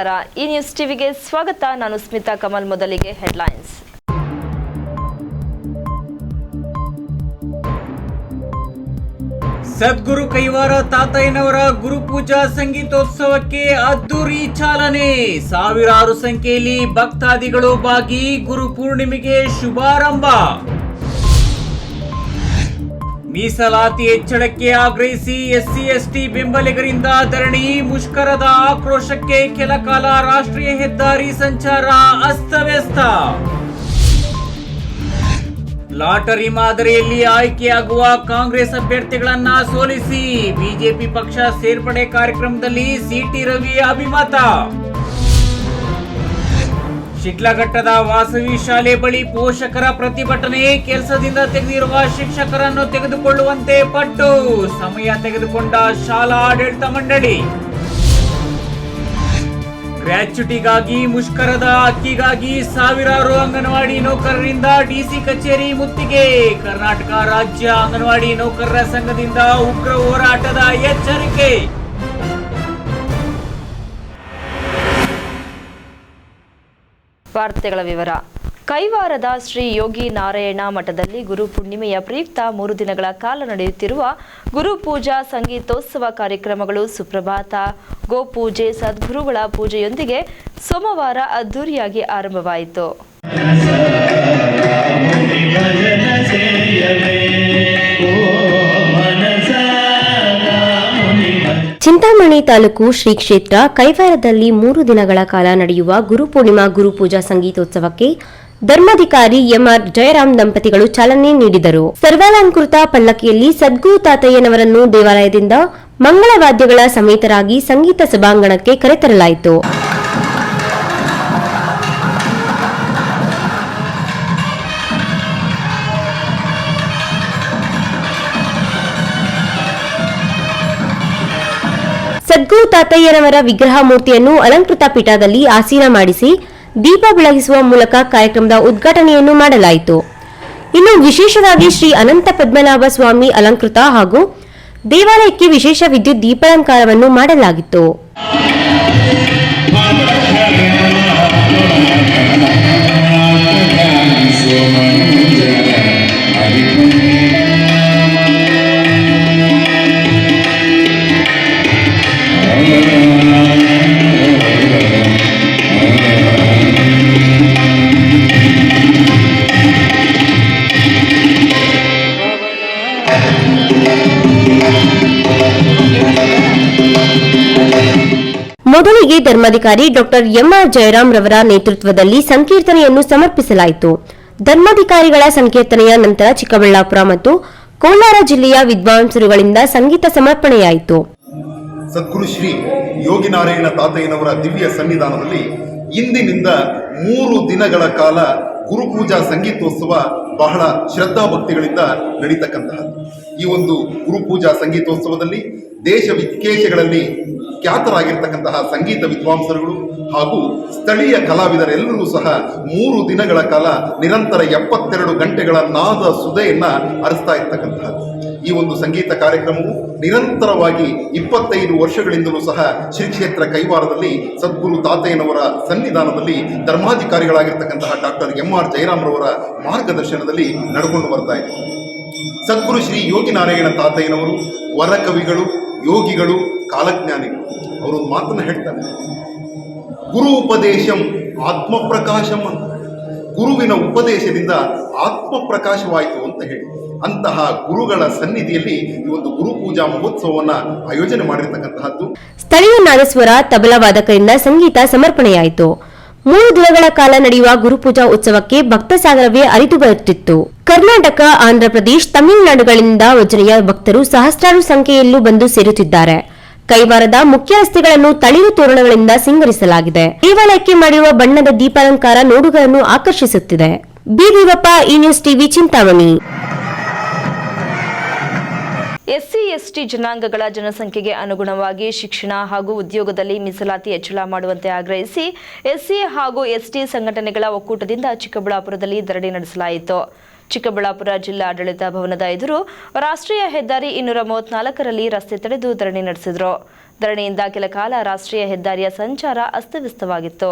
ನಮಸ್ಕಾರ, ಈ ನ್ಯೂಸ್ ಟಿವಿಗೆ ಸ್ವಾಗತ. ನಾನು ಸ್ಮಿತಾ ಕಮಲ್. ಮೊದಲಿಗೆ ಹೆಡ್ಲೈನ್ಸ್. ಸದ್ಗುರು ಕೈವಾರ ತಾತಯ್ಯನವರ ಗುರುಪೂಜಾ ಸಂಗೀತೋತ್ಸವಕ್ಕೆ ಅದ್ದೂರಿ ಚಾಲನೆ. ಸಾವಿರಾರು ಸಂಖ್ಯೆಯಲ್ಲಿ ಭಕ್ತಾದಿಗಳು ಭಾಗಿ. ಗುರು ಪೂರ್ಣಿಮೆಗೆ ಶುಭಾರಂಭ. ಮೀಸಲಾತಿ ಹೆಚ್ಚಳಕ್ಕೆ ಆಗ್ರಹಿಸಿ ಎಸ್ಸಿ ಎಸ್ಟಿ ಬೆಂಬಲಿಗರಿಂದ ಧರಣಿ. ಮುಷ್ಕರದ ಆಕ್ರೋಶಕ್ಕೆ ಕೆಲ ಕಾಲ ರಾಷ್ಟ್ರೀಯ ಹೆದ್ದಾರಿ ಸಂಚಾರ ಅಸ್ತವ್ಯಸ್ತ. ಲಾಟರಿ ಮಾದರಿಯಲ್ಲಿ ಆಯ್ಕೆಯಾಗುವ ಕಾಂಗ್ರೆಸ್ ಅಭ್ಯರ್ಥಿಗಳನ್ನ ಸೋಲಿಸಿ ಬಿಜೆಪಿ ಪಕ್ಷ ಸೇರ್ಪಡೆ ಕಾರ್ಯಕ್ರಮದಲ್ಲಿ ಸಿಟಿ ರವಿ ಅಭಿಮತ. ಶಿಡ್ಲಘಟ್ಟದ ವಾಸವಿ ಶಾಲೆ ಬಳಿ ಪೋಷಕರ ಪ್ರತಿಭಟನೆ. ಕೆಲಸದಿಂದ ತೆಗೆದಿರುವ ಶಿಕ್ಷಕರನ್ನು ತೆಗೆದುಕೊಳ್ಳುವಂತೆ ಪಟ್ಟು. ಸಮಯ ತೆಗೆದುಕೊಂಡ ಶಾಲಾ ಆಡಳಿತ ಮಂಡಳಿ. ಗ್ರ್ಯಾಚ್ಯುಟಿಗಾಗಿ ಮುಷ್ಕರದ ಅಕ್ಕಿಗಾಗಿ ಸಾವಿರಾರು ಅಂಗನವಾಡಿ ನೌಕರರಿಂದ ಡಿಸಿ ಕಚೇರಿ ಮುತ್ತಿಗೆ. ಕರ್ನಾಟಕ ರಾಜ್ಯ ಅಂಗನವಾಡಿ ನೌಕರರ ಸಂಘದಿಂದ ಉಗ್ರ ಹೋರಾಟದ ಎಚ್ಚರಿಕೆ. ವಾರ್ತೆಗಳ ವಿವರ. ಕೈವಾರದ ಶ್ರೀ ಯೋಗಿ ನಾರಾಯಣ ಮಠದಲ್ಲಿ ಗುರು ಪೂರ್ಣಿಮೆಯ ಪ್ರಯುಕ್ತ 3 ದಿನಗಳ ಕಾಲ ನಡೆಯುತ್ತಿರುವ ಗುರುಪೂಜಾ ಸಂಗೀತೋತ್ಸವ ಕಾರ್ಯಕ್ರಮಗಳು ಸುಪ್ರಭಾತ, ಗೋಪೂಜೆ, ಸದ್ಗುರುಗಳ ಪೂಜೆಯೊಂದಿಗೆ ಸೋಮವಾರ ಅದ್ದೂರಿಯಾಗಿ ಆರಂಭವಾಯಿತು. ಚಿಂತಾಮಣಿ ತಾಲೂಕು ಶ್ರೀ ಕ್ಷೇತ್ರ ಕೈವಾರದಲ್ಲಿ 3 ದಿನಗಳ ಕಾಲ ನಡೆಯುವ ಗುರುಪೂರ್ಣಿಮಾ ಗುರುಪೂಜಾ ಸಂಗೀತೋತ್ಸವಕ್ಕೆ ಧರ್ಮಾಧಿಕಾರಿ ಎಂಆರ್ ಜಯರಾಮ್ ದಂಪತಿಗಳು ಚಾಲನೆ ನೀಡಿದರು. ಸರ್ವಾಲಂಕೃತ ಪಲ್ಲಕ್ಕಿಯಲ್ಲಿ ಸದ್ಗುರು ತಾತಯ್ಯನವರನ್ನು ದೇವಾಲಯದಿಂದ ಮಂಗಳವಾದ್ಯಗಳ ಸಮೇತರಾಗಿ ಸಂಗೀತ ಸಭಾಂಗಣಕ್ಕೆ ಕರೆತರಲಾಯಿತು. ಸದ್ಗುರು ತಾತಯ್ಯನವರ ವಿಗ್ರಹ ಮೂರ್ತಿಯನ್ನು ಅಲಂಕೃತ ಪೀಠದಲ್ಲಿ ಆಸೀನ ಮಾಡಿಸಿ ದೀಪ ಬೆಳಗಿಸುವ ಮೂಲಕ ಕಾರ್ಯಕ್ರಮದ ಉದ್ಘಾಟನೆಯನ್ನು ಮಾಡಲಾಯಿತು. ಇನ್ನು ವಿಶೇಷವಾಗಿ ಶ್ರೀ ಅನಂತ ಪದ್ಮನಾಭ ಸ್ವಾಮಿ ಅಲಂಕೃತ ಹಾಗೂ ದೇವಾಲಯಕ್ಕೆ ವಿಶೇಷ ವಿದ್ಯುತ್ ದೀಪಾಲಂಕಾರವನ್ನು ಮಾಡಲಾಗಿತ್ತು. ಮೊದಲಿಗೆ ಧರ್ಮಾಧಿಕಾರಿ ಡಾಕ್ಟರ್ ಎಂಆರ್ ಜಯರಾಮ್ ರವರ ನೇತೃತ್ವದಲ್ಲಿ ಸಂಕೀರ್ತನೆಯನ್ನು ಸಮರ್ಪಿಸಲಾಯಿತು. ಧರ್ಮಾಧಿಕಾರಿಗಳ ಸಂಕೀರ್ತನೆಯ ನಂತರ ಚಿಕ್ಕಬಳ್ಳಾಪುರ ಮತ್ತು ಕೋಲಾರ ಜಿಲ್ಲೆಯ ವಿದ್ವಾಂಸರುಗಳಿಂದ ಸಂಗೀತ ಸಮರ್ಪಣೆಯಾಯಿತು. ಸದ್ಗುರು ಶ್ರೀ ಯೋಗಿನಾರಾಯಣ ತಾತಯ್ಯನವರ ದಿವ್ಯ ಸನ್ನಿಧಾನದಲ್ಲಿ ಇಂದಿನಿಂದ 3 ದಿನಗಳ ಕಾಲ ಗುರುಪೂಜಾ ಸಂಗೀತೋತ್ಸವ ಬಹಳ ಶ್ರದ್ಧಾಭಕ್ತಿಗಳಿಂದ ನಡೀತಕ್ಕಂತಹದ್ದು. ಈ ಒಂದು ಗುರುಪೂಜಾ ಸಂಗೀತೋತ್ಸವದಲ್ಲಿ ದೇಶ ವಿದೇಶಗಳಲ್ಲಿ ಖ್ಯಾತರಾಗಿರ್ತಕ್ಕಂತಹ ಸಂಗೀತ ವಿದ್ವಾಂಸರುಗಳು ಹಾಗೂ ಸ್ಥಳೀಯ ಕಲಾವಿದರೆಲ್ಲರೂ ಸಹ 3 ದಿನಗಳ ಕಾಲ ನಿರಂತರ 72 ಗಂಟೆಗಳ ನಾದ ಸುಧೆಯನ್ನ ಹರಿಸ್ತಾ ಇರ್ತಕ್ಕಂತಹದ್ದು. ಈ ಒಂದು ಸಂಗೀತ ಕಾರ್ಯಕ್ರಮವು ನಿರಂತರವಾಗಿ 25 ವರ್ಷಗಳಿಂದಲೂ ಸಹ ಶ್ರೀ ಕ್ಷೇತ್ರ ಕೈವಾರದಲ್ಲಿ ಸದ್ಗುರು ತಾತಯ್ಯನವರ ಸನ್ನಿಧಾನದಲ್ಲಿ ಧರ್ಮಾಧಿಕಾರಿಗಳಾಗಿರ್ತಕ್ಕಂತಹ ಡಾಕ್ಟರ್ ಎಂಆರ್ ಜಯರಾಮ್ ರವರ ಮಾರ್ಗದರ್ಶನದಲ್ಲಿ ನಡ್ಕೊಂಡು ಬರ್ತಾ ಇದೆ. ಸದ್ಗುರು ಶ್ರೀ ಯೋಗಿನಾರಾಯಣ ತಾತಯ್ಯನವರು ವರಕವಿಗಳು, ಯೋಗಿಗಳು, ಕಾಲಜ್ಞಾನಿಗಳು. ಅವರೊಂದು ಮಾತನ್ನು ಹೇಳ್ತಾರೆ, ಗುರು ಉಪದೇಶಂ ಆತ್ಮಪ್ರಕಾಶಂ ಅಂತ. ಗುರುವಿನ ಉಪದೇಶದಿಂದ ಆತ್ಮಪ್ರಕಾಶವಾಯಿತು ಅಂತ ಹೇಳಿ ಅಂತಹ ಗುರುಗಳ ಸನ್ನಿಧಿಯಲ್ಲಿ ಈ ಒಂದು ಗುರುಪೂಜಾ ಮಹೋತ್ಸವವನ್ನು ಆಯೋಜನೆ ಮಾಡಿರ್ತಕ್ಕಂತಹದ್ದು. ಸ್ಥಳೀಯ ನಾದಸ್ವರ ತಬಲಾ ವಾದಕರಿಂದ ಸಂಗೀತ ಸಮರ್ಪಣೆಯಾಯಿತು. 3 ದಿನಗಳ ಕಾಲ ನಡೆಯುವ ಗುರುಪೂಜಾ ಉತ್ಸವಕ್ಕೆ ಭಕ್ತ ಸಾಗರವೇ ಅರಿದು ಬರುತ್ತಿತ್ತು. ಕರ್ನಾಟಕ, ಆಂಧ್ರಪ್ರದೇಶ, ತಮಿಳುನಾಡುಗಳಿಂದ ವಜ್ರೆಯ ಭಕ್ತರು ಸಹಸ್ರಾರು ಸಂಖ್ಯೆಯಲ್ಲೂ ಬಂದು ಸೇರುತ್ತಿದ್ದಾರೆ. ಕೈವಾರದ ಮುಖ್ಯ ರಸ್ತೆಗಳನ್ನು ತಳಿರು ತೋರಣಗಳಿಂದ ಸಿಂಗರಿಸಲಾಗಿದೆ. ದೇವಾಲಯಕ್ಕೆ ಮಾಡಿರುವ ಬಣ್ಣದ ದೀಪಾಲಂಕಾರ ನೋಡುಗರನ್ನು ಆಕರ್ಷಿಸುತ್ತಿದೆ. ಬೀದಿವಪ್ಪ, ಈ ನ್ಯೂಸ್ ಟಿವಿ, ಚಿಂತಾಮಣಿ. ಎಸ್ಸಿ ಎಸ್ಟಿ ಜನಾಂಗಗಳ ಜನಸಂಖ್ಯೆಗೆ ಅನುಗುಣವಾಗಿ ಶಿಕ್ಷಣ ಹಾಗೂ ಉದ್ಯೋಗದಲ್ಲಿ ಮೀಸಲಾತಿ ಹೆಚ್ಚಳ ಮಾಡುವಂತೆ ಆಗ್ರಹಿಸಿ ಎಸ್ಸಿ ಹಾಗೂ ಎಸ್ಟಿ ಸಂಘಟನೆಗಳ ಒಕ್ಕೂಟದಿಂದ ಚಿಕ್ಕಬಳ್ಳಾಪುರದಲ್ಲಿ ಧರಣಿ ನಡೆಸಲಾಯಿತು. ಚಿಕ್ಕಬಳ್ಳಾಪುರ ಜಿಲ್ಲಾಡಳಿತ ಭವನದ ಎದುರು ರಾಷ್ಟ್ರೀಯ ಹೆದ್ದಾರಿ 234ರಲ್ಲಿ ರಸ್ತೆ ತಡೆದು ಧರಣಿ ನಡೆಸಿದರು. ಧರಣಿಯಿಂದ ಕೆಲ ಕಾಲ ರಾಷ್ಟ್ರೀಯ ಹೆದ್ದಾರಿಯ ಸಂಚಾರ ಅಸ್ತವ್ಯಸ್ತವಾಗಿತ್ತು.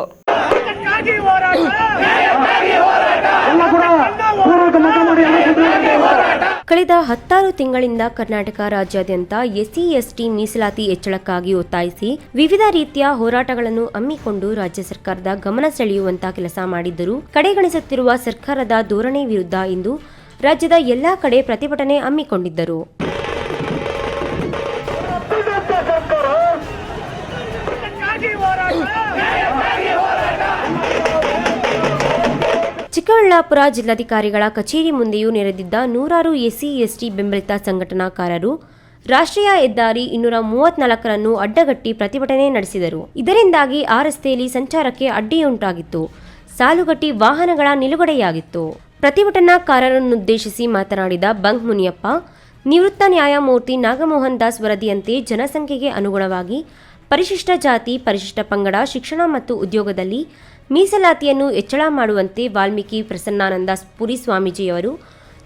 ಕಳೆದ 16 ತಿಂಗಳಿಂದ ಕರ್ನಾಟಕ ರಾಜ್ಯಾದ್ಯಂತ ಎಸ್ಸಿ ಎಸ್ಟಿ ಮೀಸಲಾತಿ ಹೆಚ್ಚಳಕ್ಕಾಗಿ ಒತ್ತಾಯಿಸಿ ವಿವಿಧ ರೀತಿಯ ಹೋರಾಟಗಳನ್ನು ಹಮ್ಮಿಕೊಂಡು ರಾಜ್ಯ ಸರ್ಕಾರದ ಗಮನ ಸೆಳೆಯುವಂತ ಕೆಲಸ ಮಾಡಿದ್ದರೂ ಕಡೆಗಣಿಸುತ್ತಿರುವ ಸರ್ಕಾರದ ಧೋರಣೆ ವಿರುದ್ಧ ಇಂದು ರಾಜ್ಯದ ಎಲ್ಲಾ ಕಡೆ ಪ್ರತಿಭಟನೆ ಹಮ್ಮಿಕೊಂಡಿದ್ದರು. ಚಿಕ್ಕಬಳ್ಳಾಪುರ ಜಿಲ್ಲಾಧಿಕಾರಿಗಳ ಕಚೇರಿ ಮುಂದೆಯೂ ನೆರೆದಿದ್ದ ನೂರಾರು ಎಸ್ಸಿ ಎಸ್ಟಿ ಬೆಂಬಲಿತ ಸಂಘಟನಾಕಾರರು ರಾಷ್ಟ್ರೀಯ ಹೆದ್ದಾರಿ 234ರನ್ನು ಅಡ್ಡಗಟ್ಟಿ ಪ್ರತಿಭಟನೆ ನಡೆಸಿದರು. ಇದರಿಂದಾಗಿ ಆ ರಸ್ತೆಯಲ್ಲಿ ಸಂಚಾರಕ್ಕೆ ಅಡ್ಡಿಯುಂಟಾಗಿತ್ತು. ಸಾಲುಗಟ್ಟಿ ವಾಹನಗಳ ನಿಲುಗಡೆಯಾಗಿತ್ತು. ಪ್ರತಿಭಟನಾಕಾರರನ್ನುದ್ದೇಶಿಸಿ ಮಾತನಾಡಿದ ಬಂಕ್ ಮುನಿಯಪ್ಪ, ನಿವೃತ್ತ ನ್ಯಾಯಮೂರ್ತಿ ನಾಗಮೋಹನ್ ದಾಸ್ ವರದಿಯಂತೆ ಜನಸಂಖ್ಯೆಗೆ ಅನುಗುಣವಾಗಿ ಪರಿಶಿಷ್ಟ ಜಾತಿ, ಪರಿಶಿಷ್ಟ ಪಂಗಡ, ಶಿಕ್ಷಣ ಮತ್ತು ಉದ್ಯೋಗದಲ್ಲಿ ಮೀಸಲಾತಿಯನ್ನು ಹೆಚ್ಚಳ ಮಾಡುವಂತೆ ವಾಲ್ಮೀಕಿ ಪ್ರಸನ್ನಾನಂದ ಪುರಿ ಸ್ವಾಮೀಜಿಯವರು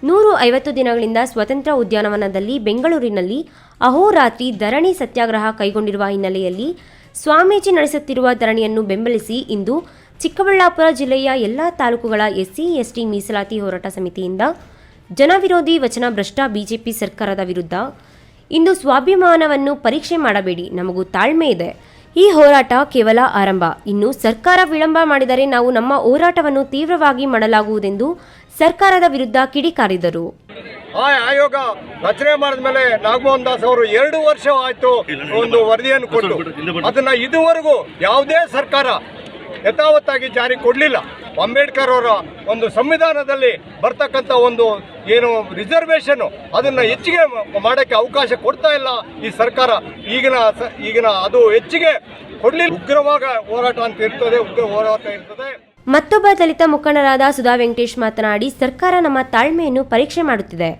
150 ದಿನಗಳಿಂದ ಸ್ವತಂತ್ರ ಉದ್ಯಾನವನದಲ್ಲಿ ಬೆಂಗಳೂರಿನಲ್ಲಿ ಅಹೋರಾತ್ರಿ ಧರಣಿ ಸತ್ಯಾಗ್ರಹ ಕೈಗೊಂಡಿರುವ ಹಿನ್ನೆಲೆಯಲ್ಲಿ ಸ್ವಾಮೀಜಿ ನಡೆಸುತ್ತಿರುವ ಧರಣಿಯನ್ನು ಬೆಂಬಲಿಸಿ ಇಂದು ಚಿಕ್ಕಬಳ್ಳಾಪುರ ಜಿಲ್ಲೆಯ ಎಲ್ಲಾ ತಾಲೂಕುಗಳ ಎಸ್ಸಿ ಎಸ್ಟಿ ಮೀಸಲಾತಿ ಹೋರಾಟ ಸಮಿತಿಯಿಂದ ಜನವಿರೋಧಿ ವಚನ ಭ್ರಷ್ಟ ಬಿಜೆಪಿ ಸರ್ಕಾರದ ವಿರುದ್ಧ ಇಂದು ಸ್ವಾಭಿಮಾನವನ್ನು ಪರೀಕ್ಷೆ ಮಾಡಬೇಡಿ, ನಮಗೂ ತಾಳ್ಮೆ ಇದೆ. ಈ ಹೋರಾಟ ಕೇವಲ ಆರಂಭ. ಇನ್ನು ಸರ್ಕಾರ ವಿಳಂಬ ಮಾಡಿದರೆ ನಾವು ನಮ್ಮ ಹೋರಾಟವನ್ನು ತೀವ್ರವಾಗಿ ಮಾಡಲಾಗುವುದೆಂದು ಸರ್ಕಾರದ ವಿರುದ್ಧ ಕಿಡಿಕಾರಿದರು. ಆಯೋಗ ರಚನೆ ಮಾಡಿದ ಮೇಲೆ ನಾಗಮೋಹನ್ ದಾಸ್ ಅವರು 2 ವರ್ಷ ಆಯ್ತು ಒಂದು ವರದಿಯನ್ನು ಕೊಟ್ಟು ಅದನ್ನ ಇದುವರೆಗೂ ಯಾವುದೇ ಸರ್ಕಾರ ಯಥಾವತ್ತಾಗಿ ಜಾರಿ ಕೊಡಲಿಲ್ಲ. ಅಂಬೇಡ್ಕರ್ ಅವರ ಒಂದು ಸಂವಿಧಾನದಲ್ಲಿ ಬರ್ತಕ್ಕಂಥ ಒಂದು ಏನು ರಿಸರ್ವೇಷನ್ ಅದನ್ನ ಹೆಚ್ಚಿಗೆ ಮಾಡೋಕ್ಕೆ ಅವಕಾಶ ಕೊಡ್ತಾ ಇಲ್ಲ ಈ ಸರ್ಕಾರ. ಈಗಿನ ಅದು ಹೆಚ್ಚಿಗೆ ಕೊಡಲಿಲ್ಲ. ಉಗ್ರವಾಗ ಹೋರಾಟ ಅಂತ ಇರ್ತದೆ, ಉಗ್ರ ಹೋರಾಟ ಇರ್ತದೆ. ಮತ್ತೊಬ್ಬ ದಲಿತ ಮುಖಂಡರಾದ ಸುಧಾ ವೆಂಕಟೇಶ್ ಮಾತನಾಡಿ, ಸರ್ಕಾರ ನಮ್ಮ ತಾಳ್ಮೆಯನ್ನು ಪರೀಕ್ಷೆ ಮಾಡುತ್ತಿದೆ.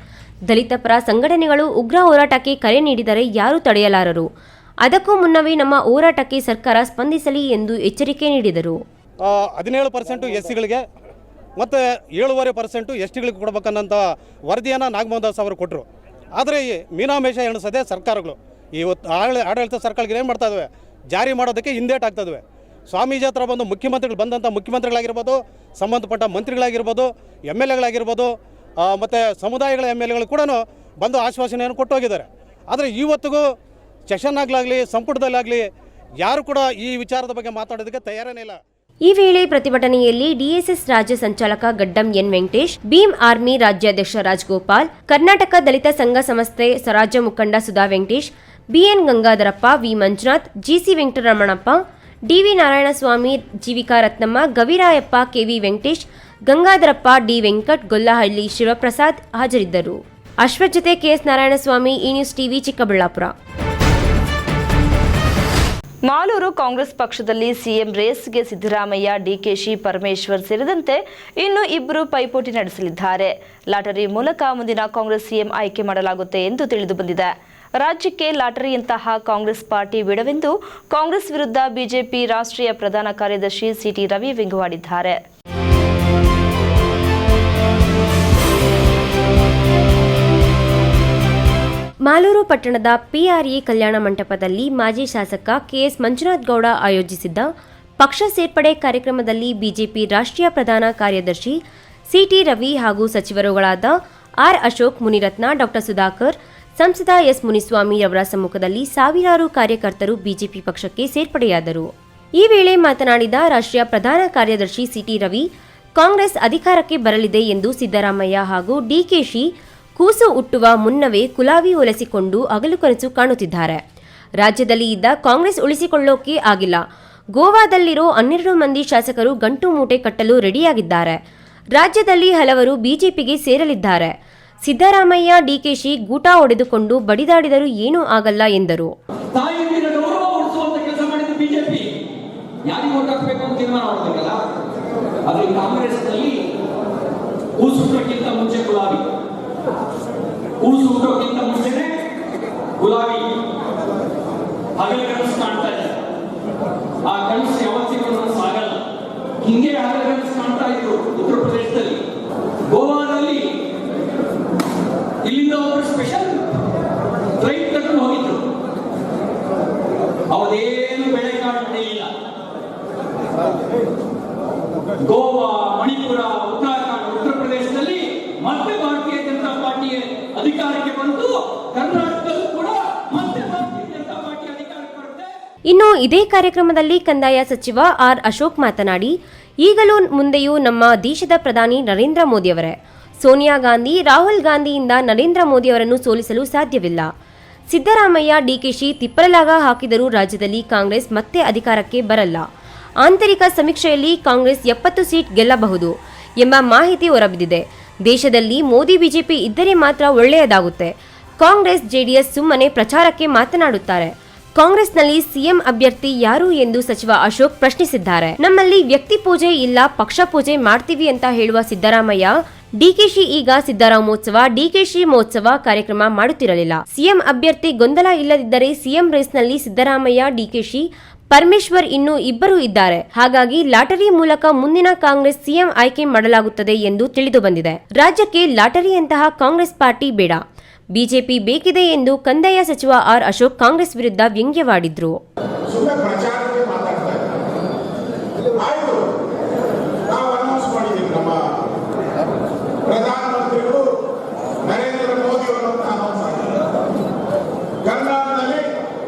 ದಲಿತ ಪರ ಸಂಘಟನೆಗಳು ಉಗ್ರ ಹೋರಾಟಕ್ಕೆ ಕರೆ ನೀಡಿದರೆ ಯಾರೂ ತಡೆಯಲಾರರು. ಅದಕ್ಕೂ ಮುನ್ನವೇ ನಮ್ಮ ಹೋರಾಟಕ್ಕೆ ಸರ್ಕಾರ ಸ್ಪಂದಿಸಲಿ ಎಂದು ಎಚ್ಚರಿಕೆ ನೀಡಿದರು. 17% ಎಸ್ಸಿಗಳಿಗೆ ಮತ್ತು 7.5% ಎಸ್ಟಿಗಳಿಗೆ ಕೊಡಬೇಕನ್ನಂಥ ವರದಿಯನ್ನು ನಾಗಮೋಹನ್ ದಾಸ್ ಅವರು ಕೊಟ್ಟರು. ಆದರೆ ಈ ಮೀನಾಮೇಷ ಎಣಿಸದೆ ಸರ್ಕಾರಗಳು ಇವತ್ತು ಆಡಳಿತ ಸರ್ಕಾರಗಳು ಏನು ಮಾಡ್ತಾ ಇದ್ದಾವೆ, ಜಾರಿ ಮಾಡೋದಕ್ಕೆ ಹಿಂದೇಟು ಇವೆ. ಸ್ವಾಮೀಜಿ ಹತ್ರ ಬಂದು ಮುಖ್ಯಮಂತ್ರಿಗಳು ಬಂದಂಥ ಮುಖ್ಯಮಂತ್ರಿಗಳಾಗಿರ್ಬೋದು, ಸಂಬಂಧಪಟ್ಟ ಮಂತ್ರಿಗಳಾಗಿರ್ಬೋದು, MLAಗಳಾಗಿರ್ಬೋದು, ಮತ್ತು ಸಮುದಾಯಗಳ MLAಗಳು ಕೂಡ ಬಂದು ಆಶ್ವಾಸನೆಯನ್ನು ಕೊಟ್ಟು ಹೋಗಿದ್ದಾರೆ. ಆದರೆ ಇವತ್ತಿಗೂ ಸೆಷನ್ ಆಗಲಾಗಲಿ ಸಂಪುಟದಲ್ಲಾಗಲಿ ಯಾರು ಕೂಡ ಈ ವಿಚಾರದ ಬಗ್ಗೆ ಮಾತಾಡೋದಕ್ಕೆ ತಯಾರೇ ಇಲ್ಲ. ಈ ವೇಳೆ ಪ್ರತಿಭಟನೆಯಲ್ಲಿ ಡಿಎಸ್ಎಸ್ ರಾಜ್ಯ ಸಂಚಾಲಕ ಗಡ್ಡಂ ಎನ್ ವೆಂಕಟೇಶ್, ಭೀಮ್ ಆರ್ಮಿ ರಾಜ್ಯಾಧ್ಯಕ್ಷ ರಾಜ್ಗೋಪಾಲ್, ಕರ್ನಾಟಕ ದಲಿತ ಸಂಘ ಸಂಸ್ಥೆ ರಾಜ್ಯ ಮುಖಂಡ Sudha Venkatesh, BN Gangadharappa, V Manjunath, GC Venkataramanappa, DV Narayanaswamy, Jeevika Ratnamma, Gaviroyappa, KV Venkatesh, Gangadharappa, D Venkat, Gollahalli Shivaprasad ಹಾಜರಿದ್ದರು. ಅಶ್ವಥ್ ಜೊತೆ ಕೆಎಸ್ ನಾರಾಯಣಸ್ವಾಮಿ, ಈ ನ್ಯೂಸ್ ಟಿವಿ, ಚಿಕ್ಕಬಳ್ಳಾಪುರ. ಮಾಲೂರು ಕಾಂಗ್ರೆಸ್ ಪಕ್ಷದಲ್ಲಿ ಸಿಎಂ ರೇಸ್ಗೆ ಸಿದ್ದರಾಮಯ್ಯ, ಡಿಕೆಶಿ, ಪರಮೇಶ್ವರ್ ಸೇರಿದಂತೆ ಇನ್ನು 2 ಪೈಪೋಟಿ ನಡೆಸಲಿದ್ದಾರೆ. ಲಾಟರಿ ಮೂಲಕ ಮುಂದಿನ ಕಾಂಗ್ರೆಸ್ ಸಿಎಂ ಆಯ್ಕೆ ಮಾಡಲಾಗುತ್ತೆ ಎಂದು ತಿಳಿದು ಬಂದಿದೆ. ರಾಜ್ಯಕ್ಕೆ ಲಾಟರಿಯಂತಹ ಕಾಂಗ್ರೆಸ್ ಪಾರ್ಟಿ ಬಿಡವೆಂದು ಕಾಂಗ್ರೆಸ್ ವಿರುದ್ಧ ಬಿಜೆಪಿ ರಾಷ್ಟ್ರೀಯ ಪ್ರಧಾನ ಕಾರ್ಯದರ್ಶಿ ಸಿಟಿ ರವಿ ವ್ಯಂಗ್ಯವಾಡಿದ್ದಾರೆ. ಮಾಲೂರು ಪಟ್ಟಣದ PRA ಕಲ್ಯಾಣ ಮಂಟಪದಲ್ಲಿ ಮಾಜಿ ಶಾಸಕ ಕೆಎಸ್ ಮಂಜುನಾಥ್ ಗೌಡ ಆಯೋಜಿಸಿದ್ದ ಪಕ್ಷ ಸೇರ್ಪಡೆ ಕಾರ್ಯಕ್ರಮದಲ್ಲಿ ಬಿಜೆಪಿ ರಾಷ್ಟ್ರೀಯ ಪ್ರಧಾನ ಕಾರ್ಯದರ್ಶಿ ಸಿಟಿ ರವಿ ಹಾಗೂ ಸಚಿವರುಗಳಾದ ಆರ್ ಅಶೋಕ್, ಮುನಿರತ್ನ, ಡಾ ಸುಧಾಕರ್, ಸಂಸದ ಎಸ್ ಮುನಿಸ್ವಾಮಿ ಅವರ ಸಮ್ಮುಖದಲ್ಲಿ ಸಾವಿರಾರು ಕಾರ್ಯಕರ್ತರು ಬಿಜೆಪಿ ಪಕ್ಷಕ್ಕೆ ಸೇರ್ಪಡೆಯಾದರು. ಈ ವೇಳೆ ಮಾತನಾಡಿದ ರಾಷ್ಟ್ರೀಯ ಪ್ರಧಾನ ಕಾರ್ಯದರ್ಶಿ ಸಿಟಿ ರವಿ, ಕಾಂಗ್ರೆಸ್ ಅಧಿಕಾರಕ್ಕೆ ಬರಲಿದೆ ಎಂದು ಸಿದ್ದರಾಮಯ್ಯ ಹಾಗೂ ಡಿಕೆಶಿ ಕೂಸು ಹುಟ್ಟುವ ಮುನ್ನವೇ ಕುಲಾವಿ ಒಲಿಸಿಕೊಂಡು ಹಗಲು ಕನಸು ಕಾಣುತ್ತಿದ್ದಾರೆ. ರಾಜ್ಯದಲ್ಲಿ ಇದ್ದ ಕಾಂಗ್ರೆಸ್ ಉಳಿಸಿಕೊಳ್ಳೋಕೆ ಆಗಿಲ್ಲ. ಗೋವಾದಲ್ಲಿರೋ 12 ಮಂದಿ ಶಾಸಕರು ಗಂಟು ಮೂಟೆ ಕಟ್ಟಲು ರೆಡಿಯಾಗಿದ್ದಾರೆ. ರಾಜ್ಯದಲ್ಲಿ ಹಲವರು ಬಿಜೆಪಿಗೆ ಸೇರಲಿದ್ದಾರೆ. ಸಿದ್ದರಾಮಯ್ಯ, ಡಿಕೆಶಿ ಗೂಟ ಹೊಡೆದುಕೊಂಡು ಬಡಿದಾಡಿದರೂ ಏನೂ ಆಗಲ್ಲ ಎಂದರು. ಕೂಸು ಹುಟ್ಟೋಕ್ಕಿಂತ ಮುಂಚೆನೆ ಗುಲಾಬಿ ಹಗಲು ಕನಸು ಕಾಣ್ತಾ ಇದೆ. ಆ ಕನಸು ಯಾವತ್ತಿಗೂ ಸಾಗಲ್ಲ. ಹಿಂಗೆ ಹಗಲು ಕನಸು ಕಾಣ್ತಾ ಇದ್ರು ಉತ್ತರ ಪ್ರದೇಶದಲ್ಲಿ. ಗೋವಾದಲ್ಲಿ ಅಧಿಕಾರಕ್ಕೆ ಬಂದು ಕರ್ನಾಟಕದಲ್ಲೂ ಕೂಡ ಮತ್ತೆ ಭಾರತೀಯ ಜನತಾ ಪಾರ್ಟಿ ಅಧಿಕಾರಕ್ಕೆ ಬರುತ್ತೆ. ಇನ್ನು ಇದೇ ಕಾರ್ಯಕ್ರಮದಲ್ಲಿ ಕಂದಾಯ ಸಚಿವ ಆರ್ ಅಶೋಕ್ ಮಾತನಾಡಿ, ಈಗಲೂ ಮುಂದೆಯೂ ನಮ್ಮ ದೇಶದ ಪ್ರಧಾನಿ ನರೇಂದ್ರ ಮೋದಿಯವರೇ. ಸೋನಿಯಾ ಗಾಂಧಿ, ರಾಹುಲ್ ಗಾಂಧಿಯಿಂದ ನರೇಂದ್ರ ಮೋದಿಯವರನ್ನು ಸೋಲಿಸಲು ಸಾಧ್ಯವಿಲ್ಲ. ಸಿದ್ದರಾಮಯ್ಯ, ಡಿಕೆಶಿ ತಿಪ್ಪರಲಾಗ ಹಾಕಿದರೂ ರಾಜ್ಯದಲ್ಲಿ ಕಾಂಗ್ರೆಸ್ ಮತ್ತೆ ಅಧಿಕಾರಕ್ಕೆ ಬರಲ್ಲ. ಆಂತರಿಕ ಸಮೀಕ್ಷೆಯಲ್ಲಿ ಕಾಂಗ್ರೆಸ್ 70 ಸೀಟ್ ಗೆಲ್ಲಬಹುದು ಎಂಬ ಮಾಹಿತಿ ಹೊರಬಿದ್ದಿದೆ. ದೇಶದಲ್ಲಿ ಮೋದಿ ಬಿಜೆಪಿ ಇದ್ದರೆ ಮಾತ್ರ ಒಳ್ಳೆಯದಾಗುತ್ತೆ. ಕಾಂಗ್ರೆಸ್ ಜೆಡಿಎಸ್ ಸುಮ್ಮನೆ ಪ್ರಚಾರಕ್ಕೆ ಮಾತನಾಡುತ್ತಾರೆ. ಕಾಂಗ್ರೆಸ್ನಲ್ಲಿ ಸಿಎಂ ಅಭ್ಯರ್ಥಿ ಯಾರು ಎಂದು ಸಚಿವ ಅಶೋಕ್ ಪ್ರಶ್ನಿಸಿದ್ದಾರೆ. ನಮ್ಮಲ್ಲಿ ವ್ಯಕ್ತಿ ಪೂಜೆ ಇಲ್ಲ, ಪಕ್ಷ ಪೂಜೆ ಮಾಡ್ತೀವಿ ಅಂತ ಹೇಳುವ ಸಿದ್ದರಾಮಯ್ಯ, ಡಿಕೆಶಿ ಈಗ ಸಿದ್ದರಾಮೋತ್ಸವ, ಡಿಕೆಶಿ ಮಹೋತ್ಸವ ಕಾರ್ಯಕ್ರಮ ಮಾಡುತ್ತಿರಲಿಲ್ಲ. ಸಿಎಂ ಅಭ್ಯರ್ಥಿ ಗೊಂದಲ ಇಲ್ಲದಿದ್ದರೆ ಸಿಎಂ ರೇಸ್ನಲ್ಲಿ ಸಿದ್ದರಾಮಯ್ಯ, ಡಿಕೆಶಿ, ಪರಮೇಶ್ವರ್ ಇನ್ನೂ ಇಬ್ಬರು ಇದ್ದಾರೆ. ಹಾಗಾಗಿ ಲಾಟರಿ ಮೂಲಕ ಮುಂದಿನ ಕಾಂಗ್ರೆಸ್ ಸಿಎಂ ಆಯ್ಕೆ ಮಾಡಲಾಗುತ್ತದೆ ಎಂದು ತಿಳಿದು ಬಂದಿದೆ. ರಾಜ್ಯಕ್ಕೆ ಲಾಟರಿಯಂತಹ ಕಾಂಗ್ರೆಸ್ ಪಾರ್ಟಿ ಬೇಡ, ಬಿಜೆಪಿ ಬೇಕಿದೆ ಎಂದು ಕಂದಾಯ ಸಚಿವ ಆರ್ ಅಶೋಕ್ ಕಾಂಗ್ರೆಸ್ ವಿರುದ್ಧ ವ್ಯಂಗ್ಯವಾಡಿದ್ರು. ಪ್ರಧಾನಮಂತ್ರಿಗಳು ನರೇಂದ್ರ ಮೋದಿ ಕರ್ನಾಟಕದಲ್ಲಿ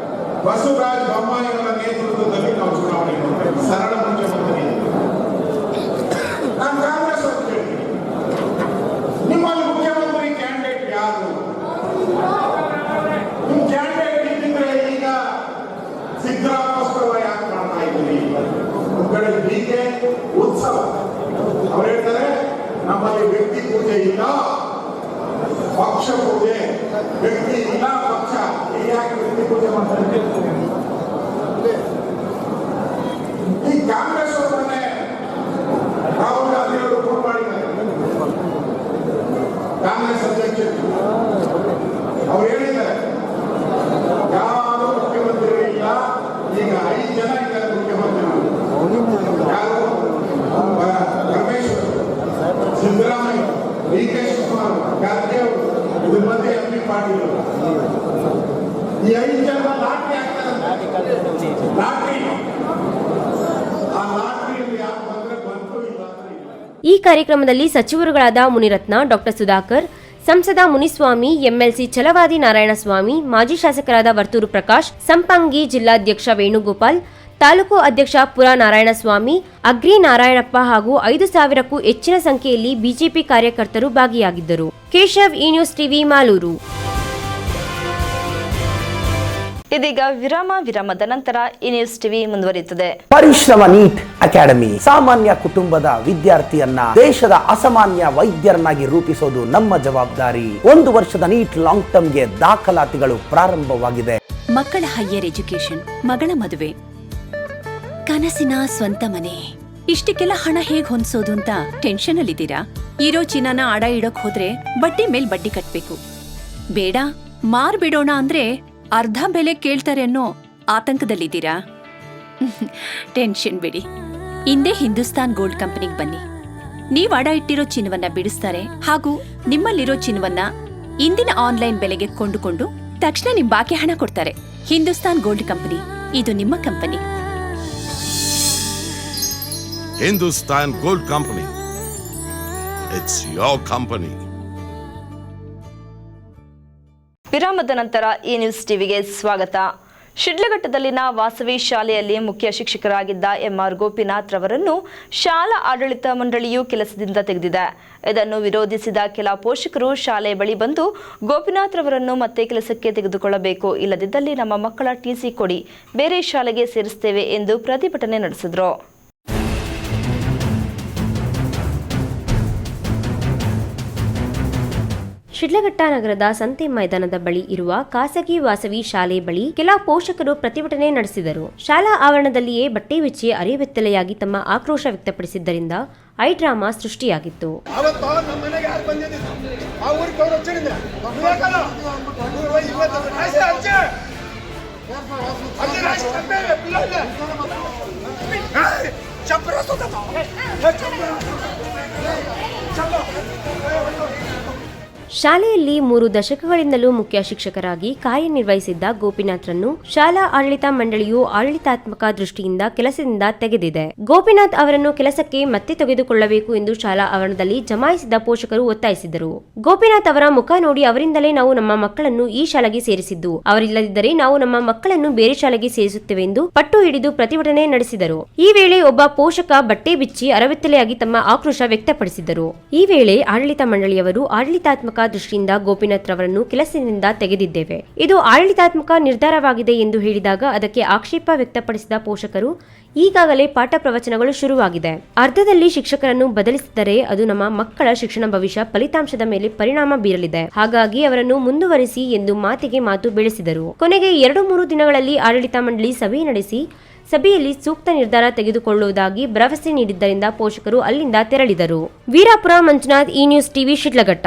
ಬಸವರಾಜ ಬೊಮ್ಮಾಯಿ ಅವರ ನೇತೃತ್ವದಲ್ಲಿ ನಾವು ಚುನಾವಣೆ ಮಾಡ್ತೇವೆ. ಸರಳ ಮುಖ್ಯಮಂತ್ರಿ ನಾನು ಕಾಂಗ್ರೆಸ್ ಅಂತ ಕೇಳ್ತೀನಿ, ನಿಮ್ಮಲ್ಲಿ ಮುಖ್ಯಮಂತ್ರಿ ಕ್ಯಾಂಡಿಡೇಟ್ ಯಾರು? ನಿಮ್ಮ ಕ್ಯಾಂಡಿಡೇಟ್ ಇದ್ದಿದ್ರೆ ಈಗ ಸಿದ್ದರಾಮೋತ್ಸವ ಯಾಕೆ ಮಾಡ್ತಾ ಇದ್ದೀರಿ? ಒಂದು ಕಡೆ ಹೀಗೆ ಉತ್ಸವ. ಅವ್ರು ಹೇಳ್ತಾರೆ ನಮ್ಮಲ್ಲಿ ವ್ಯಕ್ತಿ ಪೂಜೆ ಇಲ್ಲ, ಪಕ್ಷ ಪೂಜೆ. ವ್ಯಕ್ತಿ ಇಲ್ಲ, ಪಕ್ಷ. ಯಾಕೆ ವ್ಯಕ್ತಿ ಪೂಜೆ ಮಾಡ್ತಾರೆ? ಈ ಕಾಂಗ್ರೆಸ್ ಅವರನ್ನೇ ರಾಹುಲ್ ಗಾಂಧಿ ಅವರು ಫೋನ್ ಮಾಡಿದ್ದಾರೆ. ಕಾಂಗ್ರೆಸ್ ಅಧ್ಯಕ್ಷರು ಅವ್ರು ಹೇಳಿದ್ದಾರೆ ಯಾರು ಮುಖ್ಯಮಂತ್ರಿ ಇಲ್ಲ, ಈಗ 5 ಜನ ಇದ್ದಾರೆ ಮುಖ್ಯಮಂತ್ರಿಗಳು. ಯಾರು? ಪರಮೇಶ್ವರ್, ಸಿದ್ದರಾಮಯ್ಯ, ಡಿಕೆ ಶಿವಕುಮಾರ್, ಖರ್ಗೆ ಅವರು, ಇದ್ರ ಮಧ್ಯೆ MP ಪಾಟೀಲ್. ಈ 5 ಜನ ಲಾಟ್ರಿ ಆಗ್ತಾರೆ. ಲಾಟ್ರಿ, ಆ ಲಾಟ್ರಿಯಲ್ಲಿ ಯಾರು ಬಂದ್ರೆ ಬಂತು, ಇಲ್ಲ. ಈ ಕಾರ್ಯಕ್ರಮದಲ್ಲಿ ಸಚಿವರುಗಳಾದ ಮುನಿರತ್ನ, ಡಾಕ್ಟರ್ ಸುಧಾಕರ್, ಸಂಸದ ಮುನಿಸ್ವಾಮಿ, ಎಂಎಲ್ಸಿ ಛಲವಾದಿ ನಾರಾಯಣಸ್ವಾಮಿ, ಮಾಜಿ ಶಾಸಕರಾದ ವರ್ತೂರು ಪ್ರಕಾಶ್, ಸಂಪಂಗಿ ಜಿಲ್ಲಾಧ್ಯಕ್ಷ ವೇಣುಗೋಪಾಲ್, ತಾಲೂಕು ಅಧ್ಯಕ್ಷ ಪುರ ನಾರಾಯಣಸ್ವಾಮಿ, ಅಗ್ರಿ ನಾರಾಯಣಪ್ಪ ಹಾಗೂ 5,000ಕ್ಕೂ ಹೆಚ್ಚಿನ ಸಂಖ್ಯೆಯಲ್ಲಿ ಬಿಜೆಪಿ ಕಾರ್ಯಕರ್ತರು ಭಾಗಿಯಾಗಿದ್ದರು. ಕೇಶವ್, ಈ ನ್ಯೂಸ್ ಟಿವಿ, ಮಾಲೂರು. ಇದೀಗ ವಿರಾಮದ ನಂತರ ಈ ನ್ಯೂಸ್ ಟಿವಿ ಮುಂದುವರಿಯುತ್ತದೆ. ಪರಿಶ್ರಮ ನೀಟ್ ಅಕಾಡೆಮಿ ಸಾಮಾನ್ಯ ಕುಟುಂಬದ ವಿದ್ಯಾರ್ಥಿಯನ್ನ ದೇಶದ ಅಸಾಮಾನ್ಯ ವೈದ್ಯರನ್ನಾಗಿ ರೂಪಿಸೋದು ನಮ್ಮ ಜವಾಬ್ದಾರಿ. 1 ವರ್ಷದ ನೀಟ್ ಲಾಂಗ್ ಟರ್ಮ್ಗೆ ದಾಖಲಾತಿಗಳು ಪ್ರಾರಂಭವಾಗಿದೆ. ಮಕ್ಕಳ ಹೈಯರ್ ಎಜುಕೇಶನ್, ಮಗಳ ಮದುವೆ, ಕನಸಿನ ಸ್ವಂತ ಮನೆ, ಇಷ್ಟಕ್ಕೆಲ್ಲ ಹಣ ಹೇಗ್ ಹೊಂದಿಸೋದು ಅಂತ ಟೆನ್ಷನ್ ಅಲ್ಲಿದ್ದೀರಾ? ಇರೋ ಚಿನ್ನನ ಅಡ ಇಡೋಕ್ ಹೋದ್ರೆ ಬಡ್ಡಿ ಮೇಲ್ ಬಡ್ಡಿ ಕಟ್ಬೇಕು. ಬೇಡ, ಮಾರ್ಬಿಡೋಣ ಅಂದ್ರೆ ಅರ್ಧ ಬೆಲೆ ಕೇಳ್ತಾರೆ ಅನ್ನೋ ಆತಂಕದಲ್ಲಿದ್ದೀರಾ? ಟೆನ್ಷನ್ ಬಿಡಿ, ಇಂದೇ ಹಿಂದೂಸ್ತಾನ್ ಗೋಲ್ಡ್ ಕಂಪನಿಗೆ ಬನ್ನಿ. ನೀವ್ ಅಡ ಇಟ್ಟಿರೋ ಚಿನ್ನವನ್ನ ಬಿಡಿಸ್ತಾರೆ ಹಾಗೂ ನಿಮ್ಮಲ್ಲಿರೋ ಚಿನ್ನವನ್ನ ಇಂದಿನ ಆನ್ಲೈನ್ ಬೆಲೆಗೆ ಕೊಂಡುಕೊಂಡು ತಕ್ಷಣ ನಿಮ್ ಬಾಕಿ ಹಣ ಕೊಡ್ತಾರೆ. ಹಿಂದೂಸ್ತಾನ್ ಗೋಲ್ಡ್ ಕಂಪನಿ, ಇದು ನಿಮ್ಮ company. Hindustan Gold Company. It's your company. ವಿರಾಮದ ನಂತರ ಈ ನ್ಯೂಸ್ ಟಿವಿಗೆ ಸ್ವಾಗತ. ಶಿಡ್ಲಘಟ್ಟದಲ್ಲಿನ ವಾಸವಿ ಶಾಲೆಯಲ್ಲಿ ಮುಖ್ಯ ಶಿಕ್ಷಕರಾಗಿದ್ದ ಎಂಆರ್ ಗೋಪಿನಾಥ್ ರವರನ್ನು ಶಾಲಾ ಆಡಳಿತ ಮಂಡಳಿಯು ಕೆಲಸದಿಂದ ತೆಗೆದಿದೆ. ಇದನ್ನು ವಿರೋಧಿಸಿದ ಕೆಲ ಪೋಷಕರು ಶಾಲೆ ಬಳಿ ಬಂದು ಗೋಪಿನಾಥ್ ರವರನ್ನು ಮತ್ತೆ ಕೆಲಸಕ್ಕೆ ತೆಗೆದುಕೊಳ್ಳಬೇಕು, ಇಲ್ಲದಿದ್ದಲ್ಲಿ ನಮ್ಮ ಮಕ್ಕಳ ಟಿಸಿ ಕೊಡಿ, ಬೇರೆ ಶಾಲೆಗೆ ಸೇರಿಸುತ್ತೇವೆ ಎಂದು ಪ್ರತಿಭಟನೆ ನಡೆಸಿದರು. ಶಿಡ್ಲಘಟ್ಟ ನಗರದ ಸಂತೆ ಮೈದಾನದ ಬಳಿ ಇರುವ ಖಾಸಗಿ ವಾಸವಿ ಶಾಲೆ ಬಳಿ ಕೆಲ ಪೋಷಕರು ಪ್ರತಿಭಟನೆ ನಡೆಸಿದರು. ಶಾಲಾ ಆವರಣದಲ್ಲಿಯೇ ಬಟ್ಟೆ ಬಿಚ್ಚಿ ಅರೆಬೆತ್ತಲೆಯಾಗಿ ತಮ್ಮ ಆಕ್ರೋಶ ವ್ಯಕ್ತಪಡಿಸಿದ್ದರಿಂದ ಐ ಡ್ರಾಮಾ ಸೃಷ್ಟಿಯಾಗಿತ್ತು. ಶಾಲೆಯಲ್ಲಿ 3 ದಶಕಗಳಿಂದಲೂ ಮುಖ್ಯ ಶಿಕ್ಷಕರಾಗಿ ಕಾರ್ಯನಿರ್ವಹಿಸಿದ್ದ ಗೋಪಿನಾಥ್ರನ್ನು ಶಾಲಾ ಆಡಳಿತ ಮಂಡಳಿಯು ಆಡಳಿತಾತ್ಮಕ ದೃಷ್ಟಿಯಿಂದ ಕೆಲಸದಿಂದ ತೆಗೆದಿದೆ. ಗೋಪಿನಾಥ್ ಅವರನ್ನು ಕೆಲಸಕ್ಕೆ ಮತ್ತೆ ತೆಗೆದುಕೊಳ್ಳಬೇಕು ಎಂದು ಶಾಲಾ ಆವರಣದಲ್ಲಿ ಜಮಾಯಿಸಿದ ಪೋಷಕರು ಒತ್ತಾಯಿಸಿದರು. ಗೋಪಿನಾಥ್ ಅವರ ಮುಖ ನೋಡಿ ಅವರಿಂದಲೇ ನಾವು ನಮ್ಮ ಮಕ್ಕಳನ್ನು ಈ ಶಾಲೆಗೆ ಸೇರಿಸಿದ್ದು, ಅವರಿಲ್ಲದಿದ್ದರೆ ನಾವು ನಮ್ಮ ಮಕ್ಕಳನ್ನು ಬೇರೆ ಶಾಲೆಗೆ ಸೇರಿಸುತ್ತೇವೆ ಎಂದು ಪಟ್ಟು ಹಿಡಿದು ಪ್ರತಿಭಟನೆ ನಡೆಸಿದರು. ಈ ವೇಳೆ ಒಬ್ಬ ಪೋಷಕ ಬಟ್ಟೆ ಬಿಚ್ಚಿ ಅರವತ್ತಲೆಯಾಗಿ ತಮ್ಮ ಆಕ್ರೋಶ ವ್ಯಕ್ತಪಡಿಸಿದರು. ಈ ವೇಳೆ ಆಡಳಿತ ಮಂಡಳಿಯವರು ಆಡಳಿತಾತ್ಮಕ ದೃಷ್ಟಿಯಿಂದ ಗೋಪಿನಾಥ್ ರವರನ್ನು ಕೆಲಸದಿಂದ ತೆಗೆದಿದ್ದೇವೆ, ಇದು ಆಡಳಿತಾತ್ಮಕ ನಿರ್ಧಾರವಾಗಿದೆ ಎಂದು ಹೇಳಿದಾಗ ಅದಕ್ಕೆ ಆಕ್ಷೇಪ ವ್ಯಕ್ತಪಡಿಸಿದ ಪೋಷಕರು, ಈಗಾಗಲೇ ಪಾಠ ಪ್ರವಚನಗಳು ಶುರುವಾಗಿದೆ, ಅರ್ಧದಲ್ಲಿ ಶಿಕ್ಷಕರನ್ನು ಬದಲಿಸಿದರೆ ಅದು ನಮ್ಮ ಮಕ್ಕಳ ಶಿಕ್ಷಣ ಭವಿಷ್ಯ ಫಲಿತಾಂಶದ ಮೇಲೆ ಪರಿಣಾಮ ಬೀರಲಿದೆ, ಹಾಗಾಗಿ ಅವರನ್ನು ಮುಂದುವರಿಸಿ ಎಂದು ಮಾತಿಗೆ ಮಾತು ಬೆಳೆಸಿದರು. ಕೊನೆಗೆ 2-3 ದಿನಗಳಲ್ಲಿ ಆಡಳಿತ ಮಂಡಳಿ ಸಭೆ ನಡೆಸಿ ಸಭೆಯಲ್ಲಿ ಸೂಕ್ತ ನಿರ್ಧಾರ ತೆಗೆದುಕೊಳ್ಳುವುದಾಗಿ ಭರವಸೆ ನೀಡಿದ್ದರಿಂದ ಪೋಷಕರು ಅಲ್ಲಿಂದ ತೆರಳಿದರು. ವೀರಾಪುರ ಮಂಜುನಾಥ್, ಈ ನ್ಯೂಸ್ ಟಿವಿ, ಶಿಡ್ಲಘಟ್ಟ.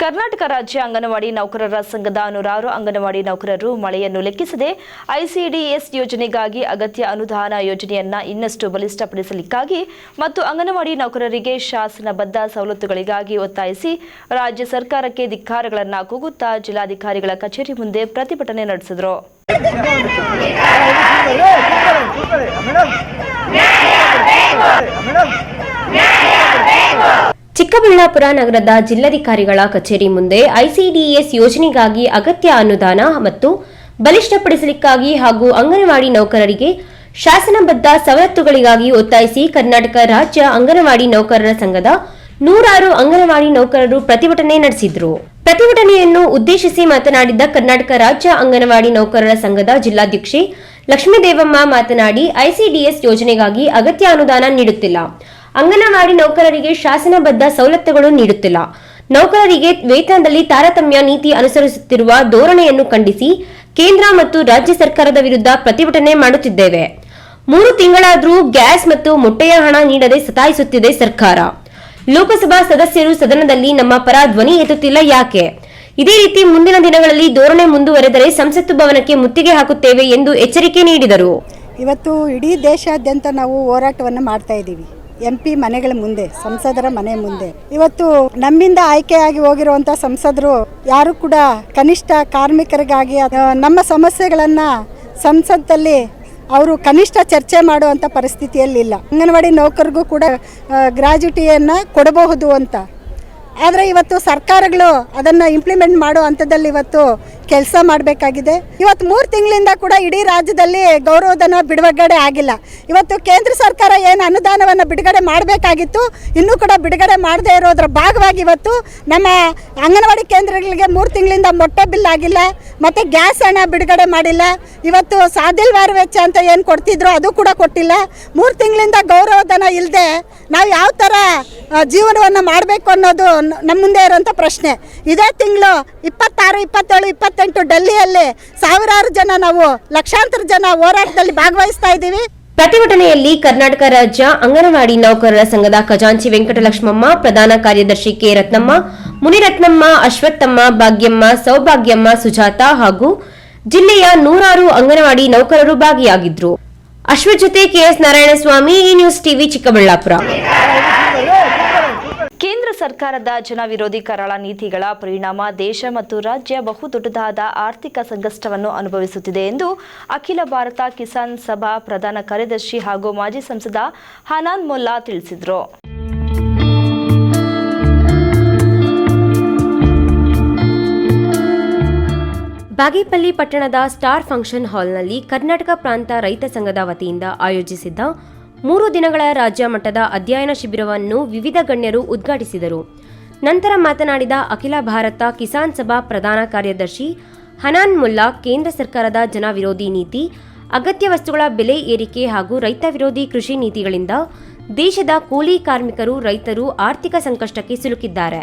ಕರ್ನಾಟಕ ರಾಜ್ಯ ಅಂಗನವಾಡಿ ನೌಕರರ ಸಂಘದ 106 ಅಂಗನವಾಡಿ ನೌಕರರು ಮಳೆಯನ್ನು ಲೆಕ್ಕಿಸದೆ ಐಸಿಡಿಎಸ್ ಯೋಜನೆಗಾಗಿ ಅಗತ್ಯ ಅನುದಾನ ಯೋಜನೆಯನ್ನ ಇನ್ನಷ್ಟು ಬಲಿಷ್ಠಪಡಿಸಲಿಕ್ಕಾಗಿ ಮತ್ತು ಅಂಗನವಾಡಿ ನೌಕರರಿಗೆ ಶಾಸನಬದ್ಧ ಸವಲತ್ತುಗಳಿಗಾಗಿ ಒತ್ತಾಯಿಸಿ ರಾಜ್ಯ ಸರ್ಕಾರಕ್ಕೆ ಧಿಕ್ಕಾರಗಳನ್ನು ಕೂಗುತ್ತಾ ಜಿಲ್ಲಾಧಿಕಾರಿಗಳ ಕಚೇರಿ ಮುಂದೆ ಪ್ರತಿಭಟನೆ ನಡೆಸಿದರು. ಚಿಕ್ಕಬಳ್ಳಾಪುರ ನಗರದ ಜಿಲ್ಲಾಧಿಕಾರಿಗಳ ಕಚೇರಿ ಮುಂದೆ ಐಸಿಡಿಎಸ್ ಯೋಜನೆಗಾಗಿ ಅಗತ್ಯ ಅನುದಾನ ಮತ್ತು ಬಲಿಷ್ಠಪಡಿಸಲಿಕ್ಕಾಗಿ ಹಾಗೂ ಅಂಗನವಾಡಿ ನೌಕರರಿಗೆ ಶಾಸನಬದ್ಧ ಸವಲತ್ತುಗಳಿಗಾಗಿ ಒತ್ತಾಯಿಸಿ ಕರ್ನಾಟಕ ರಾಜ್ಯ ಅಂಗನವಾಡಿ ನೌಕರರ ಸಂಘದ 106 ಅಂಗನವಾಡಿ ನೌಕರರು ಪ್ರತಿಭಟನೆ ನಡೆಸಿದರು. ಪ್ರತಿಭಟನೆಯನ್ನು ಉದ್ದೇಶಿಸಿ ಮಾತನಾಡಿದ ಕರ್ನಾಟಕ ರಾಜ್ಯ ಅಂಗನವಾಡಿ ನೌಕರರ ಸಂಘದ ಜಿಲ್ಲಾಧ್ಯಕ್ಷೆ ಲಕ್ಷ್ಮೀದೇವಮ್ಮ ಮಾತನಾಡಿ, ಐಸಿಡಿಎಸ್ ಯೋಜನೆಗಾಗಿ ಅಗತ್ಯ ಅನುದಾನ ನೀಡುತ್ತಿಲ್ಲ, ಅಂಗನವಾಡಿ ನೌಕರರಿಗೆ ಶಾಸನಬದ್ಧ ಸವಲತ್ತುಗಳು ನೀಡುತ್ತಿಲ್ಲ, ನೌಕರರಿಗೆ ವೇತನದಲ್ಲಿ ತಾರತಮ್ಯ ನೀತಿ ಅನುಸರಿಸುತ್ತಿರುವ ಧೋರಣೆಯನ್ನು ಖಂಡಿಸಿ ಕೇಂದ್ರ ಮತ್ತು ರಾಜ್ಯ ಸರ್ಕಾರದ ವಿರುದ್ಧ ಪ್ರತಿಭಟನೆ ಮಾಡುತ್ತಿದ್ದೇವೆ. 3 ತಿಂಗಳಾದರೂ ಗ್ಯಾಸ್ ಮತ್ತು ಮೊಟ್ಟೆಯ ಹಣ ನೀಡದೆ ಸತಾಯಿಸುತ್ತಿದೆ ಸರ್ಕಾರ. ಲೋಕಸಭಾ ಸದಸ್ಯರು ಸದನದಲ್ಲಿ ನಮ್ಮ ಪರ ಧ್ವನಿ ಎತ್ತುತ್ತಿಲ್ಲ ಯಾಕೆ? ಇದೇ ರೀತಿ ಮುಂದಿನ ದಿನಗಳಲ್ಲಿ ಧೋರಣೆ ಮುಂದುವರೆದರೆ ಸಂಸತ್ತು ಭವನಕ್ಕೆ ಮುತ್ತಿಗೆ ಹಾಕುತ್ತೇವೆ ಎಂದು ಎಚ್ಚರಿಕೆ ನೀಡಿದರು. ಇವತ್ತು ಇಡೀ ದೇಶಾದ್ಯಂತ ನಾವು ಹೋರಾಟವನ್ನು ಮಾಡ್ತಾ ಇದ್ದೀವಿ. MP ಮನೆಗಳ ಮುಂದೆ, ಸಂಸದರ ಮನೆ ಮುಂದೆ. ಇವತ್ತು ನಮ್ಮಿಂದ ಆಯ್ಕೆಯಾಗಿ ಹೋಗಿರುವಂತ ಸಂಸದರು ಯಾರು ಕೂಡ ಕನಿಷ್ಠ ಕಾರ್ಮಿಕರಿಗಾಗಿ ನಮ್ಮ ಸಮಸ್ಯೆಗಳನ್ನ ಸಂಸತ್ತಲ್ಲಿ ಅವರು ಕನಿಷ್ಠ ಚರ್ಚೆ ಮಾಡುವಂತ ಪರಿಸ್ಥಿತಿಯಲ್ಲಿಲ್ಲ. ಅಂಗನವಾಡಿ ನೌಕರಿಗೂ ಕೂಡ ಗ್ರಾಜ್ಯುಟಿಯನ್ನು ಕೊಡಬಹುದು ಅಂತ, ಆದರೆ ಇವತ್ತು ಸರ್ಕಾರಗಳು ಅದನ್ನು ಇಂಪ್ಲಿಮೆಂಟ್ ಮಾಡೋ ಹಂತದಲ್ಲಿ ಇವತ್ತು ಕೆಲಸ ಮಾಡಬೇಕಾಗಿದೆ. ಇವತ್ತು 3 ತಿಂಗಳಿಂದ ಕೂಡ ಇಡೀ ರಾಜ್ಯದಲ್ಲಿ ಗೌರವಧನ ಬಿಡುಗಡೆ ಆಗಿಲ್ಲ. ಇವತ್ತು ಕೇಂದ್ರ ಸರ್ಕಾರ ಏನು ಅನುದಾನವನ್ನು ಬಿಡುಗಡೆ ಮಾಡಬೇಕಾಗಿತ್ತು, ಇನ್ನೂ ಕೂಡ ಬಿಡುಗಡೆ ಮಾಡದೇ ಇರೋದ್ರ ಭಾಗವಾಗಿ ಇವತ್ತು ನಮ್ಮ ಅಂಗನವಾಡಿ ಕೇಂದ್ರಗಳಿಗೆ 3 ತಿಂಗಳಿಂದ ಮೊಟ್ಟೆ ಬಿಲ್ ಆಗಿಲ್ಲ, ಮತ್ತು ಗ್ಯಾಸ್ ಹಣ ಬಿಡುಗಡೆ ಮಾಡಿಲ್ಲ. ಇವತ್ತು ಸಾದಿಲ್ವಾರ ವೆಚ್ಚ ಅಂತ ಏನು ಕೊಡ್ತಿದ್ರು ಅದು ಕೂಡ ಕೊಟ್ಟಿಲ್ಲ. 3 ತಿಂಗಳಿಂದ ಗೌರವಧನ ಇಲ್ಲದೆ ನಾವು ಯಾವ ಥರ ಜೀವನವನ್ನು ಮಾಡಬೇಕು ಅನ್ನೋದು ನಮ್ಮ ಮುಂದೆ ಇರೋಂಥ ಪ್ರಶ್ನೆ. ಇದೇ ತಿಂಗಳು 26, 27, 28 ಡೆಲ್ಲಿಯಲ್ಲಿ ಸಾವಿರಾರು ಜನ, ನಾವು ಲಕ್ಷಾಂತರ ಜನ ಹೋರಾಟದಲ್ಲಿ ಭಾಗವಹಿಸ್ತಾ ಇದ್ದೀವಿ. ಪ್ರತಿಭಟನೆಯಲ್ಲಿ ಕರ್ನಾಟಕ ರಾಜ್ಯ ಅಂಗನವಾಡಿ ನೌಕರರ ಸಂಘದ ಖಜಾಂಚಿ ವೆಂಕಟಲಕ್ಷ್ಮಮ್ಮ, ಪ್ರಧಾನ ಕಾರ್ಯದರ್ಶಿ ಕೆ ರತ್ನಮ್ಮ, ಮುನಿರತ್ನಮ್ಮ, ಅಶ್ವತ್ಥಮ್ಮ, ಭಾಗ್ಯಮ್ಮ, ಸೌಭಾಗ್ಯಮ್ಮ, ಸುಜಾತ ಹಾಗೂ ಜಿಲ್ಲೆಯ 106 ಅಂಗನವಾಡಿ ನೌಕರರು ಭಾಗಿಯಾಗಿದ್ದರು. ಅಶ್ವಥ್ ಜೊತೆ ಕೆಎಸ್ ನಾರಾಯಣಸ್ವಾಮಿ, ಈ ನ್ಯೂಸ್ ಟಿವಿ, ಚಿಕ್ಕಬಳ್ಳಾಪುರ. ಕೇಂದ್ರ ಸರ್ಕಾರದ ಜನ ವಿರೋಧಿ ಕರಾಳ ನೀತಿಗಳ ಪರಿಣಾಮ ದೇಶ ಮತ್ತು ರಾಜ್ಯ ಬಹುದೊಡ್ಡದಾದ ಆರ್ಥಿಕ ಸಂಕಷ್ಟವನ್ನು ಅನುಭವಿಸುತ್ತಿದೆ ಎಂದು ಅಖಿಲ ಭಾರತ ಕಿಸಾನ್ ಸಭಾ ಪ್ರಧಾನ ಕಾರ್ಯದರ್ಶಿ ಹಾಗೂ ಮಾಜಿ ಸಂಸದ ಹನಾನ್ ಮೊಲ್ಲಾ ತಿಳಿಸಿದರು. ಬಾಗೇಪಲ್ಲಿ ಪಟ್ಟಣದ ಸ್ಟಾರ್ ಫಂಕ್ಷನ್ ಹಾಲ್ನಲ್ಲಿ ಕರ್ನಾಟಕ ಪ್ರಾಂತ ರೈತ ಸಂಘದ ವತಿಯಿಂದ ಆಯೋಜಿಸಿದ್ದ 3 ದಿನಗಳ ರಾಜ್ಯ ಮಟ್ಟದ ಅಧ್ಯಯನ ಶಿಬಿರವನ್ನು ವಿವಿಧ ಗಣ್ಯರು ಉದ್ಘಾಟಿಸಿದರು. ನಂತರ ಮಾತನಾಡಿದ ಅಖಿಲ ಭಾರತ ಕಿಸಾನ್ ಸಭಾ ಪ್ರಧಾನ ಕಾರ್ಯದರ್ಶಿ ಹನಾನ್ ಮೊಲ್ಲಾ, ಕೇಂದ್ರ ಸರ್ಕಾರದ ಜನ ವಿರೋಧಿ ನೀತಿ, ಅಗತ್ಯ ವಸ್ತುಗಳ ಬೆಲೆ ಏರಿಕೆ ಹಾಗೂ ರೈತ ವಿರೋಧಿ ಕೃಷಿ ನೀತಿಗಳಿಂದ ದೇಶದ ಕೂಲಿ ಕಾರ್ಮಿಕರು, ರೈತರು ಆರ್ಥಿಕ ಸಂಕಷ್ಟಕ್ಕೆ ಸಿಲುಕಿದ್ದಾರೆ.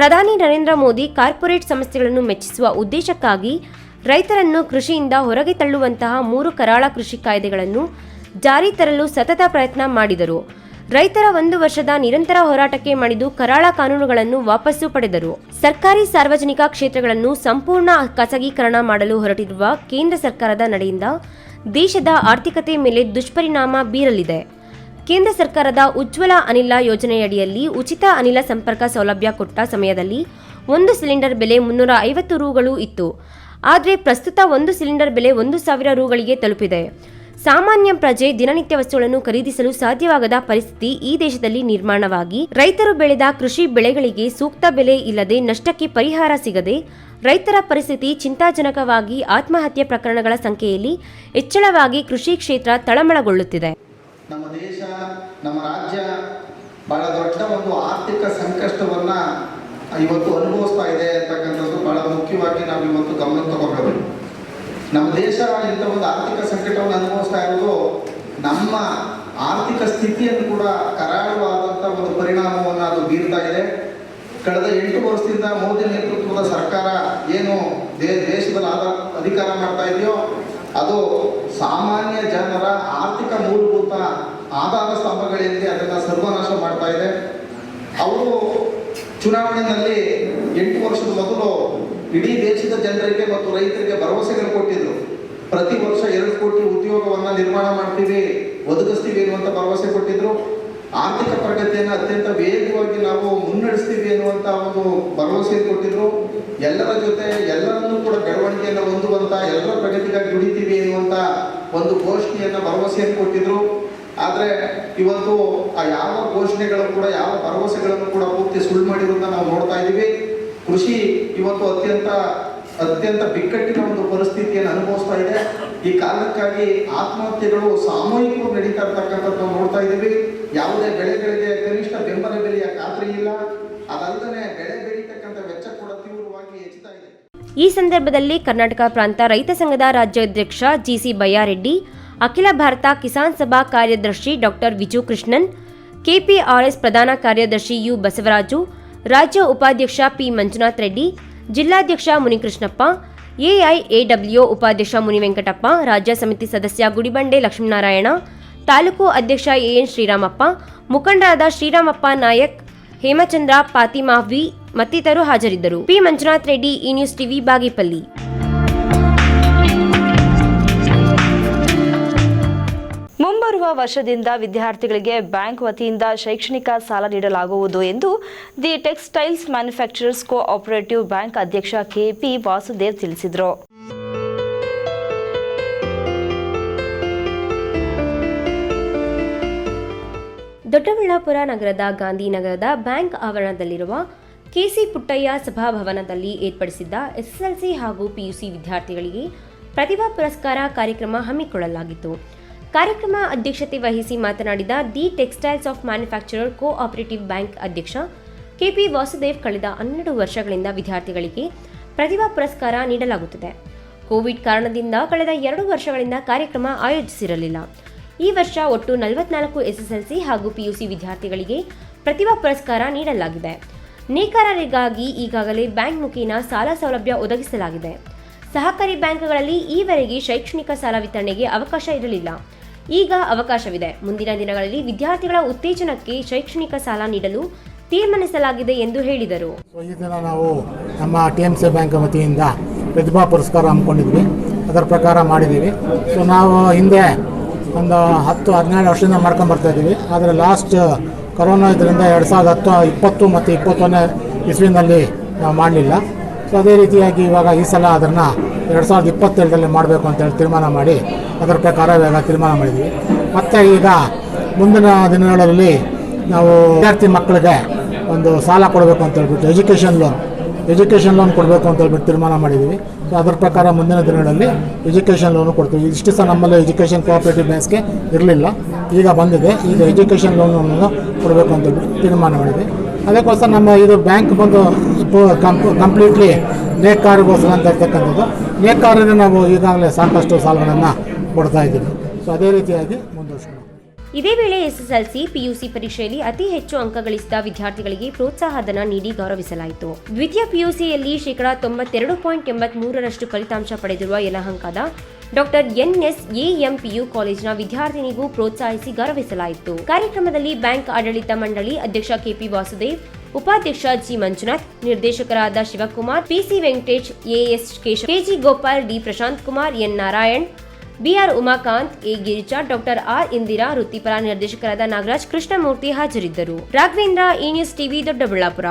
ಪ್ರಧಾನಿ ನರೇಂದ್ರ ಮೋದಿ ಕಾರ್ಪೊರೇಟ್ ಸಂಸ್ಥೆಗಳನ್ನು ಮೆಚ್ಚಿಸುವ ಉದ್ದೇಶಕ್ಕಾಗಿ ರೈತರನ್ನು ಕೃಷಿಯಿಂದ ಹೊರಗೆ ತಳ್ಳುವಂತಹ 3 ಕರಾಳ ಕೃಷಿ ಕಾಯ್ದೆಗಳನ್ನು ಜಾರಿ ತರಲು ಸತತ ಪ್ರಯತ್ನ ಮಾಡಿದರು. ರೈತರ 1 ವರ್ಷದ ನಿರಂತರ ಹೋರಾಟಕ್ಕೆ ಮಾಡಿದ್ದು ಕರಾಳ ಕಾನೂನುಗಳನ್ನು ವಾಪಸ್ಸು ಪಡೆದರು. ಸರ್ಕಾರಿ ಸಾರ್ವಜನಿಕ ಕ್ಷೇತ್ರಗಳನ್ನು ಸಂಪೂರ್ಣ ಖಾಸಗೀಕರಣ ಮಾಡಲು ಹೊರಟಿರುವ ಕೇಂದ್ರ ಸರ್ಕಾರದ ನಡೆಯಿಂದ ದೇಶದ ಆರ್ಥಿಕತೆ ಮೇಲೆ ದುಷ್ಪರಿಣಾಮ ಬೀರಲಿದೆ. ಕೇಂದ್ರ ಸರ್ಕಾರದ ಉಜ್ವಲ ಅನಿಲ ಯೋಜನೆಯಡಿಯಲ್ಲಿ ಉಚಿತ ಅನಿಲ ಸಂಪರ್ಕ ಸೌಲಭ್ಯ ಕೊಟ್ಟ ಸಮಯದಲ್ಲಿ ಒಂದು ಸಿಲಿಂಡರ್ ಬೆಲೆ 350 ರೂಗಳು ಇತ್ತು. ಆದರೆ ಪ್ರಸ್ತುತ ಒಂದು ಸಿಲಿಂಡರ್ ಬೆಲೆ 1,000 ರೂಗಳಿಗೆ ತಲುಪಿದೆ. ಸಾಮಾನ್ಯ ಪ್ರಜೆ ದಿನನಿತ್ಯ ವಸ್ತುಗಳನ್ನು ಖರೀದಿಸಲು ಸಾಧ್ಯವಾಗದ ಪರಿಸ್ಥಿತಿ ಈ ದೇಶದಲ್ಲಿ ನಿರ್ಮಾಣವಾಗಿ ರೈತರು ಬೆಳೆದ ಕೃಷಿ ಬೆಳೆಗಳಿಗೆ ಸೂಕ್ತ ಬೆಲೆ ಇಲ್ಲದೆ ನಷ್ಟಕ್ಕೆ ಪರಿಹಾರ ಸಿಗದೆ ರೈತರ ಪರಿಸ್ಥಿತಿ ಚಿಂತಾಜನಕವಾಗಿ ಆತ್ಮಹತ್ಯೆ ಪ್ರಕರಣಗಳ ಸಂಖ್ಯೆಯಲ್ಲಿ ಹೆಚ್ಚಳವಾಗಿ ಕೃಷಿ ಕ್ಷೇತ್ರ ತಳಮಳಗೊಳ್ಳುತ್ತಿದೆ. ನಮ್ಮ ದೇಶ, ನಮ್ಮ ರಾಜ್ಯ ಬಹಳ ದೊಡ್ಡ ಒಂದು ಆರ್ಥಿಕ ಸಂಕಷ್ಟವನ್ನ ಇವತ್ತು ಅನುಭವಿಸ್ತಾ ಇದೆ ಅಂತಕ್ಕಂಥದ್ದು ಬಹಳ ಮುಖ್ಯವಾಗಿ ನಾವು ಇವತ್ತು ಗಮನಕ್ಕೆ ತಗೋಬೇಕು. ನಮ್ಮ ದೇಶ ಇಂಥ ಒಂದು ಆರ್ಥಿಕ ಸಂಕಟವನ್ನು ಅನುಭವಿಸ್ತಾ ಇರೋದು ನಮ್ಮ ಆರ್ಥಿಕ ಸ್ಥಿತಿಯನ್ನು ಕೂಡ ಕರಾಳವಾದಂಥ ಒಂದು ಪರಿಣಾಮವನ್ನು ಅದು ಬೀರ್ತಾ ಇದೆ. ಕಳೆದ 8 ವರ್ಷದಿಂದ ಮೋದಿ ನೇತೃತ್ವದ ಸರ್ಕಾರ ಏನು ದೇಶದಲ್ಲಿ ಅಧಿಕಾರ ಮಾಡ್ತಾ ಇದೆಯೋ ಅದು ಸಾಮಾನ್ಯ ಜನರ ಆರ್ಥಿಕ ಮೂಲಭೂತ ಆಧಾರ ಸ್ತಂಭಗಳೇನಿದೆ ಅದನ್ನು ಸರ್ವನಾಶ ಮಾಡ್ತಾ ಇದೆ. ಅವರು ಚುನಾವಣೆಯಲ್ಲಿ 8 ವರ್ಷದ ಮೊದಲು ಇಡೀ ದೇಶದ ಜನರಿಗೆ ಮತ್ತು ರೈತರಿಗೆ ಭರವಸೆಗಳು ಕೊಟ್ಟಿದ್ರು. ಪ್ರತಿ ವರ್ಷ 2 ಕೋಟಿ ಉದ್ಯೋಗವನ್ನು ನಿರ್ಮಾಣ ಮಾಡ್ತೀವಿ, ಒದಗಿಸ್ತೀವಿ ಎನ್ನುವಂಥ ಭರವಸೆ ಕೊಟ್ಟಿದ್ರು. ಆರ್ಥಿಕ ಪ್ರಗತಿಯನ್ನು ಅತ್ಯಂತ ವೇಗವಾಗಿ ನಾವು ಮುನ್ನಡೆಸ್ತೀವಿ ಎನ್ನುವಂಥ ಒಂದು ಭರವಸೆ ಕೊಟ್ಟಿದ್ರು. ಎಲ್ಲರ ಜೊತೆ ಎಲ್ಲರನ್ನೂ ಕೂಡ ಬೆಳವಣಿಗೆಯನ್ನು ಹೊಂದುವಂಥ, ಎಲ್ಲರ ಪ್ರಗತಿಗಾಗಿ ದುಡಿತೀವಿ ಎನ್ನುವಂಥ ಒಂದು ಘೋಷಣೆಯನ್ನು ಭರವಸೆಯನ್ನು ಕೊಟ್ಟಿದ್ರು. ಆದರೆ ಇವತ್ತು ಆ ಯಾವ ಘೋಷಣೆಗಳು ಕೂಡ ಯಾವ ಭರವಸೆಗಳನ್ನು ಕೂಡ ಪೂರ್ತಿ ಸುಳ್ಳು ಮಾಡಿರೋದನ್ನ ನಾವು ನೋಡ್ತಾ ಇದ್ದೀವಿ. ಕೃಷಿ ಇವತ್ತು ಅತ್ಯಂತ ಬಿಕ್ಕಟ್ಟಿನ ಒಂದು ಪರಿಸ್ಥಿತಿಯನ್ನು ಅನುಭವಿಸ್ತಾ ಇದೆ. ಈ ಕಾರಣಕ್ಕಾಗಿ ಆತ್ಮಹತ್ಯೆಗಳು ಸಾಮೂಹಿಕವಾಗಿ ನಡೀತಾ ಇರ್ತಕ್ಕಂಥದ್ದು ನಾವು ನೋಡ್ತಾ ಇದ್ದೀವಿ. ಯಾವುದೇ ಬೆಳೆಗಳಿಗೆ ಕನಿಷ್ಠ ಬೆಂಬಲ ಬೆಲೆಯ ಖಾತ್ರಿ ಇಲ್ಲ. ಅದಲ್ಲದೆ ಬೆಳೆ ಬೆಳೀತಕ್ಕಂಥ ವೆಚ್ಚ ಕೂಡ ತೀವ್ರವಾಗಿ ಹೆಚ್ಚುತ್ತಾ ಇದೆ. ಈ ಸಂದರ್ಭದಲ್ಲಿ ಕರ್ನಾಟಕ ಪ್ರಾಂತ ರೈತ ಸಂಘದ ರಾಜ್ಯಾಧ್ಯಕ್ಷ ಜಿಸಿ ಬಯ್ಯಾರೆಡ್ಡಿ, ಅಖಿಲ ಭಾರತ ಕಿಸಾನ್ ಸಭಾ ಕಾರ್ಯದರ್ಶಿ ಡಾಕ್ಟರ್ ವಿಜು ಕೃಷ್ಣನ್, ಕೆಪಿಆರ್ಎಸ್ ಪ್ರಧಾನ ಕಾರ್ಯದರ್ಶಿ ಯು ಬಸವರಾಜು, ರಾಜ್ಯ ಉಪಾಧ್ಯಕ್ಷ ಪಿ ಮಂಜುನಾಥ್ ರೆಡ್ಡಿ, ಜಿಲ್ಲಾಧ್ಯಕ್ಷ ಮುನಿಕೃಷ್ಣಪ್ಪ, ಎಐಎಡಬ್ಲ್ಯೂ ಉಪಾಧ್ಯಕ್ಷ ಮುನಿವೆಂಕಟಪ್ಪ, ರಾಜ್ಯ ಸಮಿತಿ ಸದಸ್ಯ ಗುಡಿಬಂಡೆ ಲಕ್ಷ್ಮೀನಾರಾಯಣ, ತಾಲೂಕು ಅಧ್ಯಕ್ಷ ಎಎನ್ ಶ್ರೀರಾಮಪ್ಪ, ಮುಖಂಡರಾದ ಶ್ರೀರಾಮಪ್ಪ ನಾಯಕ್, ಹೇಮಚಂದ್ರ ಪಾತಿಮಾವಿ ಮತ್ತಿತರರು ಹಾಜರಿದ್ದರು. ಪಿ ಮಂಜುನಾಥ್ ರೆಡ್ಡಿ, ಈ ನ್ಯೂಸ್ ಟಿವಿ, ಬಾಗೇಪಲ್ಲಿ. ಮುಂಬರುವ ವರ್ಷದಿಂದ ವಿದ್ಯಾರ್ಥಿಗಳಿಗೆ ಬ್ಯಾಂಕ್ ವತಿಯಿಂದ ಶೈಕ್ಷಣಿಕ ಸಾಲ ನೀಡಲಾಗುವುದು ಎಂದು the textiles manufacturers cooperative bank ಅಧ್ಯಕ್ಷ ಕೆಪಿ ವಾಸುದೇವ್ ತಿಳಿಸಿದರು. ದೊಡ್ಡಬಳ್ಳಾಪುರ ನಗರದ ಗಾಂಧಿನಗರದ ಬ್ಯಾಂಕ್ ಆವರಣದಲ್ಲಿರುವ ಕೆಸಿ ಪುಟ್ಟಯ್ಯ ಸಭಾಭವನದಲ್ಲಿ ಏರ್ಪಡಿಸಿದ್ದ ಎಸ್ಎಸ್ಎಲ್ಸಿ ಹಾಗೂ ಪಿಯುಸಿ ವಿದ್ಯಾರ್ಥಿಗಳಿಗೆ ಪ್ರತಿಭಾ ಪುರಸ್ಕಾರ ಕಾರ್ಯಕ್ರಮ ಹಮ್ಮಿಕೊಳ್ಳಲಾಗಿತ್ತು. ಕಾರ್ಯಕ್ರಮ ಅಧ್ಯಕ್ಷತೆ ವಹಿಸಿ ಮಾತನಾಡಿದ the textiles of manufacturer cooperative bank ಅಧ್ಯಕ್ಷ ಕೆಪಿ ವಾಸುದೇವ್, ಕಳೆದ 12 ವರ್ಷಗಳಿಂದ ವಿದ್ಯಾರ್ಥಿಗಳಿಗೆ ಪ್ರತಿಭಾ ಪುರಸ್ಕಾರ ನೀಡಲಾಗುತ್ತದೆ. ಕೋವಿಡ್ ಕಾರಣದಿಂದ ಕಳೆದ 2 ವರ್ಷಗಳಿಂದ ಕಾರ್ಯಕ್ರಮ ಆಯೋಜಿಸಿರಲಿಲ್ಲ. ಈ ವರ್ಷ ಒಟ್ಟು 44 ಎಸ್ಎಸ್ಎಲ್ಸಿ ಹಾಗೂ ಪಿಯುಸಿ ವಿದ್ಯಾರ್ಥಿಗಳಿಗೆ ಪ್ರತಿಭಾ ಪುರಸ್ಕಾರ ನೀಡಲಾಗಿದೆ. ನೇಕಾರರಿಗಾಗಿ ಈಗಾಗಲೇ ಬ್ಯಾಂಕ್ ಮುಖೇನ ಸಾಲ ಸೌಲಭ್ಯ ಒದಗಿಸಲಾಗಿದೆ. ಸಹಕಾರಿ ಬ್ಯಾಂಕ್ಗಳಲ್ಲಿ ಈವರೆಗೆ ಶೈಕ್ಷಣಿಕ ಸಾಲ ವಿತರಣೆಗೆ ಅವಕಾಶ ಇರಲಿಲ್ಲ. ಈಗ ಅವಕಾಶವಿದೆ. ಮುಂದಿನ ದಿನಗಳಲ್ಲಿ ವಿದ್ಯಾರ್ಥಿಗಳ ಉತ್ತೇಜನಕ್ಕೆ ಶೈಕ್ಷಣಿಕ ಸಾಲ ನೀಡಲು ತೀರ್ಮಾನಿಸಲಾಗಿದೆ ಎಂದು ಹೇಳಿದರು. ಈ ದಿನ ನಾವು ನಮ್ಮ TMC ಬ್ಯಾಂಕ್ ವತಿಯಿಂದ ಪ್ರತಿಭಾ ಪುರಸ್ಕಾರ ಹಮ್ಮಿಕೊಂಡಿದ್ವಿ. ಅದರ ಪ್ರಕಾರ ಮಾಡಿದ್ದೀವಿ. ಸೊ ನಾವು ಹಿಂದೆ ಒಂದು 10-12 ವರ್ಷದಿಂದ ಮಾಡ್ಕೊಂಡು ಬರ್ತಾ ಇದ್ದೀವಿ. ಆದರೆ ಲಾಸ್ಟ್ ಕೊರೋನಾ ಇದರಿಂದ 2010, 20 ಮತ್ತು 21ನೇ ಇಸ್ವಿನಲ್ಲಿ ನಾವು ಮಾಡಲಿಲ್ಲ. ಸೊ ಅದೇ ರೀತಿಯಾಗಿ ಇವಾಗ ಈ ಸಲ ಅದನ್ನು 2027ರಲ್ಲಿ ಮಾಡಬೇಕು ಅಂತೇಳಿ ತೀರ್ಮಾನ ಮಾಡಿ ಅದರ ಪ್ರಕಾರ ಇವಾಗ ತೀರ್ಮಾನ ಮಾಡಿದ್ವಿ. ಮತ್ತು ಈಗ ಮುಂದಿನ ದಿನಗಳಲ್ಲಿ ನಾವು ವಿದ್ಯಾರ್ಥಿ ಮಕ್ಕಳಿಗೆ ಒಂದು ಸಾಲ ಕೊಡಬೇಕು ಅಂತ ಹೇಳ್ಬಿಟ್ಟು ಎಜುಕೇಷನ್ ಲೋನ್ ಕೊಡಬೇಕು ಅಂತ ಹೇಳ್ಬಿಟ್ಟು ತೀರ್ಮಾನ ಮಾಡಿದ್ದೀವಿ. ಸೊ ಅದರ ಪ್ರಕಾರ ಮುಂದಿನ ದಿನಗಳಲ್ಲಿ ಎಜುಕೇಷನ್ ಲೋನು ಕೊಡ್ತೀವಿ. ಇಷ್ಟು ಸಹ ನಮ್ಮಲ್ಲಿ ಎಜುಕೇಷನ್ ಕೋಆಪರೇಟಿವ್ ಬ್ಯಾಂಕ್ಸ್ಗೆ ಇರಲಿಲ್ಲ, ಈಗ ಬಂದಿದೆ. ಈಗ ಎಜುಕೇಷನ್ ಲೋನನ್ನು ಕೊಡಬೇಕು ಅಂತ ಹೇಳ್ಬಿಟ್ಟು ತೀರ್ಮಾನ ಮಾಡಿದ್ವಿ. ಅದಕ್ಕೋಸ್ಕರ ನಮ್ಮ ಇದು ಬ್ಯಾಂಕ್ ಬಂದು ಕಂಪ್ಲೀಟ್ಲಿ ನೇಕಾರರಿಗೋಸ್ಕರ ಅಂತ ಇರ್ತಕ್ಕಂಥದ್ದು. ನೇಕಾರರಿಗೆ ನಾವು ಈಗಾಗಲೇ ಸಾಕಷ್ಟು ಸಾಲಗಳನ್ನು ಕೊಡ್ತಾ ಇದ್ದೀವಿ. ಸೊ ಅದೇ ರೀತಿಯಾಗಿ ಮುಂದುವರಿಸೋಣ. ಇದೇ ವೇಳೆ ಎಸ್ಎಸ್ಎಲ್ಸಿ ಪಿಯುಸಿ ಪರೀಕ್ಷೆಯಲ್ಲಿ ಅತಿ ಹೆಚ್ಚು ಅಂಕ ಗಳಿಸಿದ ವಿದ್ಯಾರ್ಥಿಗಳಿಗೆ ಪ್ರೋತ್ಸಾಹಧನ ನೀಡಿ ಗೌರವಿಸಲಾಯಿತು. ದ್ವಿತೀಯ ಪಿಯುಸಿಯಲ್ಲಿ 92.83% ಫಲಿತಾಂಶ ಪಡೆದಿರುವ ಯಲಹಂಕದ ಡಾಕ್ಟರ್ NSAMPU ಕಾಲೇಜಿನ ವಿದ್ಯಾರ್ಥಿನಿಗೂ ಪ್ರೋತ್ಸಾಹಿಸಿ ಗೌರವಿಸಲಾಯಿತು. ಕಾರ್ಯಕ್ರಮದಲ್ಲಿ ಬ್ಯಾಂಕ್ ಆಡಳಿತ ಮಂಡಳಿ ಅಧ್ಯಕ್ಷ ಕೆಪಿ ವಾಸುದೇವ್, ಉಪಾಧ್ಯಕ್ಷ ಜಿ ಮಂಜುನಾಥ್, ನಿರ್ದೇಶಕರಾದ Shivakumar, PC Venkatesh, AS Keshav, KG Gopal, D Prashant Kumar, N Narayan, BR Umakant, A Girija, doctor R Indira, ವೃತ್ತಿಪರ ನಿರ್ದೇಶಕರಾದ ನಾಗರಾಜ್ ಕೃಷ್ಣಮೂರ್ತಿ ಹಾಜರಿದ್ದರು. ರಾಘವೇಂದ್ರ, ಈ ನ್ಯೂಸ್ ಟಿವಿ, ದೊಡ್ಡಬಳ್ಳಾಪುರ.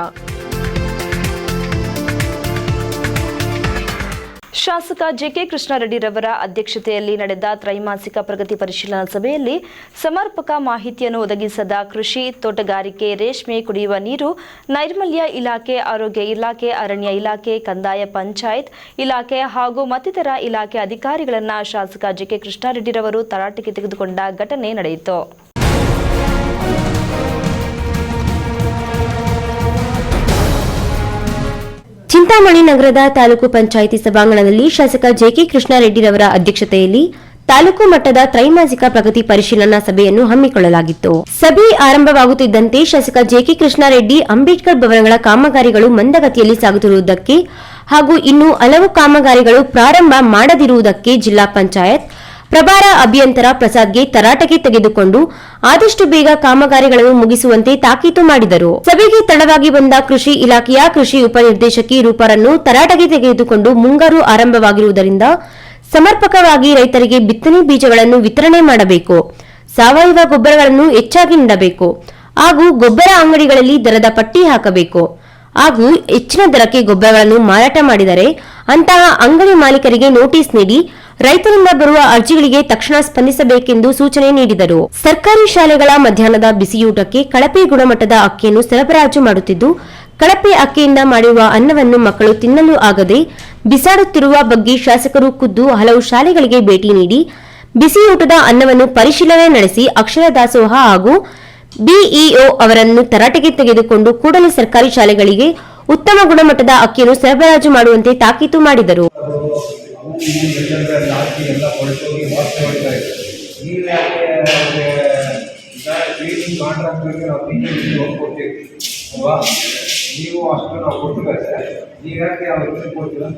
ಶಾಸಕ ಜೆಕೆ ಕೃಷ್ಣಾರೆಡ್ಡಿರವರ ಅಧ್ಯಕ್ಷತೆಯಲ್ಲಿ ನಡೆದ ತ್ರೈಮಾಸಿಕ ಪ್ರಗತಿ ಪರಿಶೀಲನಾ ಸಭೆಯಲ್ಲಿ ಸಮರ್ಪಕ ಮಾಹಿತಿಯನ್ನು ಒದಗಿಸದ ಕೃಷಿ, ತೋಟಗಾರಿಕೆ, ರೇಷ್ಮೆ, ಕುಡಿಯುವ ನೀರು, ನೈರ್ಮಲ್ಯ ಇಲಾಖೆ, ಆರೋಗ್ಯ ಇಲಾಖೆ, ಅರಣ್ಯ ಇಲಾಖೆ, ಕಂದಾಯ ಪಂಚಾಯತ್ ಇಲಾಖೆ ಹಾಗೂ ಮತ್ತಿತರ ಇಲಾಖೆ ಅಧಿಕಾರಿಗಳನ್ನು ಶಾಸಕ ಜೆಕೆ ಕೃಷ್ಣಾರೆಡ್ಡಿರವರು ತರಾಟೆಗೆ ತೆಗೆದುಕೊಂಡ ಘಟನೆ ನಡೆಯಿತು. ಚಿಂತಾಮಣಿ ನಗರದ ತಾಲೂಕು ಪಂಚಾಯಿತಿ ಸಭಾಂಗಣದಲ್ಲಿ ಶಾಸಕ ಜೆಕೆ ಕೃಷ್ಣಾರೆಡ್ಡಿರವರ ಅಧ್ಯಕ್ಷತೆಯಲ್ಲಿ ತಾಲೂಕು ಮಟ್ಟದ ತ್ರೈಮಾಸಿಕ ಪ್ರಗತಿ ಪರಿಶೀಲನಾ ಸಭೆಯನ್ನು ಹಮ್ಮಿಕೊಳ್ಳಲಾಗಿತ್ತು. ಸಭೆ ಆರಂಭವಾಗುತ್ತಿದ್ದಂತೆ ಶಾಸಕ ಜೆಕೆ ಕೃಷ್ಣಾರೆಡ್ಡಿ ಅಂಬೇಡ್ಕರ್ ಭವನಗಳ ಕಾಮಗಾರಿಗಳು ಮಂದಗತಿಯಲ್ಲಿ ಸಾಗುತ್ತಿರುವುದಕ್ಕೆ ಹಾಗೂ ಇನ್ನೂ ಹಲವು ಕಾಮಗಾರಿಗಳು ಪ್ರಾರಂಭ ಮಾಡದಿರುವುದಕ್ಕೆ ಜಿಲ್ಲಾ ಪಂಚಾಯತ್ ಪ್ರಭಾರ ಅಭಿಯಂತರ ಪ್ರಸಾದ್ಗೆ ತರಾಟೆಗೆ ತೆಗೆದುಕೊಂಡು ಆದಷ್ಟು ಬೇಗ ಕಾಮಗಾರಿಗಳನ್ನು ಮುಗಿಸುವಂತೆ ತಾಕೀತು ಮಾಡಿದರು. ಸಭೆಗೆ ತಡವಾಗಿ ಬಂದ ಕೃಷಿ ಇಲಾಖೆಯ ಕೃಷಿ ಉಪನಿರ್ದೇಶಕಿ ರೂಪಾರನ್ನು ತರಾಟೆಗೆ ತೆಗೆದುಕೊಂಡು ಮುಂಗಾರು ಆರಂಭವಾಗಿರುವುದರಿಂದ ಸಮರ್ಪಕವಾಗಿ ರೈತರಿಗೆ ಬಿತ್ತನೆ ಬೀಜಗಳನ್ನು ವಿತರಣೆ ಮಾಡಬೇಕು, ಸಾವಯವ ಗೊಬ್ಬರಗಳನ್ನು ಹೆಚ್ಚಾಗಿ ನೀಡಬೇಕು ಹಾಗೂ ಗೊಬ್ಬರ ಅಂಗಡಿಗಳಲ್ಲಿ ದರದ ಪಟ್ಟಿ ಹಾಕಬೇಕು ಹಾಗೂ ಹೆಚ್ಚಿನ ದರಕ್ಕೆ ಗೊಬ್ಬರಗಳನ್ನು ಮಾರಾಟ ಮಾಡಿದರೆ ಅಂತಹ ಅಂಗಡಿ ಮಾಲೀಕರಿಗೆ ನೋಟಿಸ್ ನೀಡಿ ರೈತರಿಂದ ಬರುವ ಅರ್ಜಿಗಳಿಗೆ ತಕ್ಷಣ ಸ್ಪಂದಿಸಬೇಕೆಂದು ಸೂಚನೆ ನೀಡಿದರು. ಸರ್ಕಾರಿ ಶಾಲೆಗಳ ಮಧ್ಯಾಹ್ನದ ಬಿಸಿಯೂಟಕ್ಕೆ ಕಳಪೆ ಗುಣಮಟ್ಟದ ಅಕ್ಕಿಯನ್ನು ಸರಬರಾಜು ಮಾಡುತ್ತಿದ್ದು, ಕಳಪೆ ಅಕ್ಕಿಯಿಂದ ಮಾಡಿರುವ ಅನ್ನವನ್ನು ಮಕ್ಕಳು ತಿನ್ನಲು ಆಗದೆ ಬಿಸಾಡುತ್ತಿರುವ ಬಗ್ಗೆ ಶಾಸಕರು ಖುದ್ದು ಹಲವು ಶಾಲೆಗಳಿಗೆ ಭೇಟಿ ನೀಡಿ ಬಿಸಿಯೂಟದ ಅನ್ನವನ್ನು ಪರಿಶೀಲನೆ ನಡೆಸಿ ಅಕ್ಷರ ದಾಸೋಹ ಹಾಗೂ ಬಿಇಒ ಅವರನ್ನು ತರಾಟೆಗೆ ತೆಗೆದುಕೊಂಡು ಕೂಡಲೇ ಸರ್ಕಾರಿ ಶಾಲೆಗಳಿಗೆ ಉತ್ತಮ ಗುಣಮಟ್ಟದ ಅಕ್ಕಿಯನ್ನು ಸರಬರಾಜು ಮಾಡುವಂತೆ ತಾಕೀತು ಮಾಡಿದರು. ನೀವು ಅಷ್ಟು ನಾವು ಕೊಟ್ಟು ನೀವು ಯಾಕೆ ಕೊಡ್ತೀರಾ?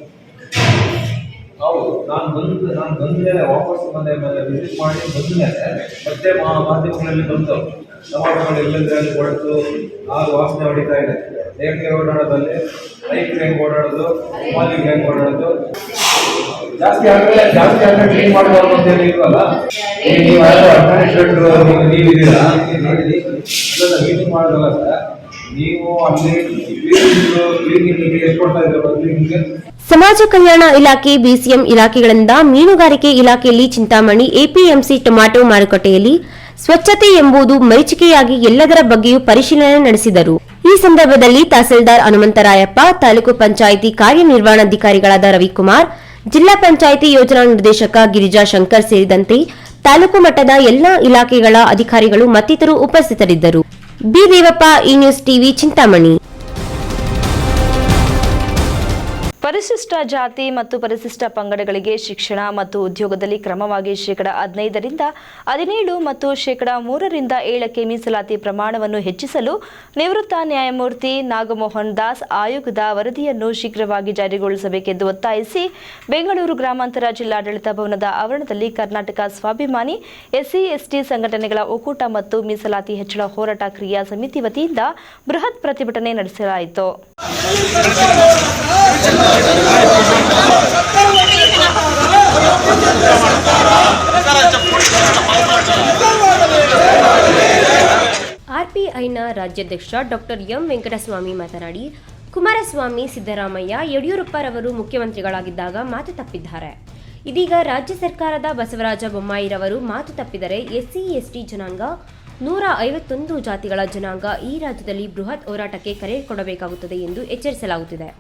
ಹೌದು, ನಾನು ಬಂದ ಮೇಲೆ ವಾಪಸ್ ವಿಸಿಟ್ ಮಾಡಿ ಬಂದ ಮೇಲೆ ಮತ್ತೆ ಮಾಧ್ಯಮಗಳಲ್ಲಿ ಬಂತು ಟಮಾಟೋಗಳು ಎಲ್ಲಂದ್ರೆ ಅಲ್ಲಿ ಕೊಡ್ತು ಆರು ವಾಸನೆ ಹೊಡಿತಾ ಇದೆ. ಹೇಗೆ ಓಡಾಡೋದಲ್ಲಿ ರೈತರು ಹೆಂಗೆ ಓಡಾಡೋದು, ಮಾಲಿಗೆ ಹೆಂಗೆ ಓಡಾಡೋದು, ಜಾಸ್ತಿ ಆದರೆ ಕ್ಲೀನ್ ಮಾಡಬಾರ್ದು ಅಂತ ಹೇಳಿ ಇಲ್ವಲ್ಲ. ನೀವು ಅಡ್ಮಿನಿಸ್ಟ್ರೇಟರ್ ನೀವಿದ್ದೀರಾ, ಕ್ಲೀನಿಂಗ್ ಮಾಡೋದಲ್ಲ ಸರ್. ನೀವು ಅಲ್ಲಿ ಕ್ಲೀನಿಂಗ್ ಎಷ್ಟು ಕೊಡ್ತಾ ಇದ್ದೀರಾ ಕ್ಲೀನಿಂಗ್ಗೆ? ಸಮಾಜ ಕಲ್ಯಾಣ ಇಲಾಖೆ, ಬಿಸಿಎಂ ಇಲಾಖೆಗಳಿಂದ ಮೀನುಗಾರಿಕೆ ಇಲಾಖೆಯಲ್ಲಿ ಚಿಂತಾಮಣಿ ಎಪಿಎಂಸಿ ಟೊಮ್ಯಾಟೊ ಮಾರುಕಟ್ಟೆಯಲ್ಲಿ ಸ್ವಚ್ಛತೆ ಎಂಬುದು ಮರೀಚಿಕೆಯಾಗಿ ಎಲ್ಲದರ ಬಗ್ಗೆಯೂ ಪರಿಶೀಲನೆ ನಡೆಸಿದರು. ಈ ಸಂದರ್ಭದಲ್ಲಿ ತಹಸೀಲ್ದಾರ್ ಹನುಮಂತರಾಯಪ್ಪ, ತಾಲೂಕು ಪಂಚಾಯಿತಿ ಕಾರ್ಯನಿರ್ವಹಣಾಧಿಕಾರಿಗಳಾದ ರವಿಕುಮಾರ್, ಜಿಲ್ಲಾ ಪಂಚಾಯಿತಿ ಯೋಜನಾ ನಿರ್ದೇಶಕ ಗಿರಿಜಾ ಶಂಕರ್ ಸೇರಿದಂತೆ ತಾಲೂಕು ಮಟ್ಟದ ಎಲ್ಲಾ ಇಲಾಖೆಗಳ ಅಧಿಕಾರಿಗಳು ಮತ್ತಿತರರು ಉಪಸ್ಥಿತರಿದ್ದರು. ಬಿ ದೇವಪ್ಪ, ಈ ನ್ಯೂಸ್ ಟಿವಿ, ಚಿಂತಾಮಣಿ. ಪರಿಶಿಷ್ಟ ಜಾತಿ ಮತ್ತು ಪರಿಶಿಷ್ಟ ಪಂಗಡಗಳಿಗೆ ಶಿಕ್ಷಣ ಮತ್ತು ಉದ್ಯೋಗದಲ್ಲಿ ಕ್ರಮವಾಗಿ ಶೇಕಡಾ 15% ಮತ್ತು ಶೇಕಡಾ 3% ಮೀಸಲಾತಿ ಪ್ರಮಾಣವನ್ನು ಹೆಚ್ಚಿಸಲು ನಿವೃತ್ತ ನ್ಯಾಯಮೂರ್ತಿ ನಾಗಮೋಹನ್ ದಾಸ್ ಆಯೋಗದ ವರದಿಯನ್ನು ಶೀಘ್ರವಾಗಿ ಜಾರಿಗೊಳಿಸಬೇಕೆಂದು ಒತ್ತಾಯಿಸಿ ಬೆಂಗಳೂರು ಗ್ರಾಮಾಂತರ ಜಿಲ್ಲಾಡಳಿತ ಭವನದ ಆವರಣದಲ್ಲಿ ಕರ್ನಾಟಕ ಸ್ವಾಭಿಮಾನಿ SC/ST ಸಂಘಟನೆಗಳ ಒಕ್ಕೂಟ ಮತ್ತು ಮೀಸಲಾತಿ ಹೆಚ್ಚಳ ಹೋರಾಟ ಕ್ರಿಯಾ ಸಮಿತಿ ವತಿಯಿಂದ ಬೃಹತ್ ಪ್ರತಿಭಟನೆ ನಡೆಸಲಾಯಿತು. ಆರ್ಪಿಐನ ರಾಜ್ಯಾಧ್ಯಕ್ಷ ಡಾಕ್ಟರ್ ಎಂ ವೆಂಕಟಸ್ವಾಮಿ ಮಾತನಾಡಿ, ಕುಮಾರಸ್ವಾಮಿ, ಸಿದ್ದರಾಮಯ್ಯ, ಯಡಿಯೂರಪ್ಪರವರು ಮುಖ್ಯಮಂತ್ರಿಗಳಾಗಿದ್ದಾಗ ಮಾತು ತಪ್ಪಿದ್ದಾರೆ. ಇದೀಗ ರಾಜ್ಯ ಸರ್ಕಾರದ ಬಸವರಾಜ ಬೊಮ್ಮಾಯಿರವರು ಮಾತು ತಪ್ಪಿದರೆ SC/ST ಜನಾಂಗ 151 ಜಾತಿಗಳ ಜನಾಂಗ ಈ ರಾಜ್ಯದಲ್ಲಿ ಬೃಹತ್ ಹೋರಾಟಕ್ಕೆ ಕರೆ ಕೊಡಬೇಕಾಗುತ್ತದೆ ಎಂದು ಎಚ್ಚರಿಸಲಾಗುತ್ತಿದೆ.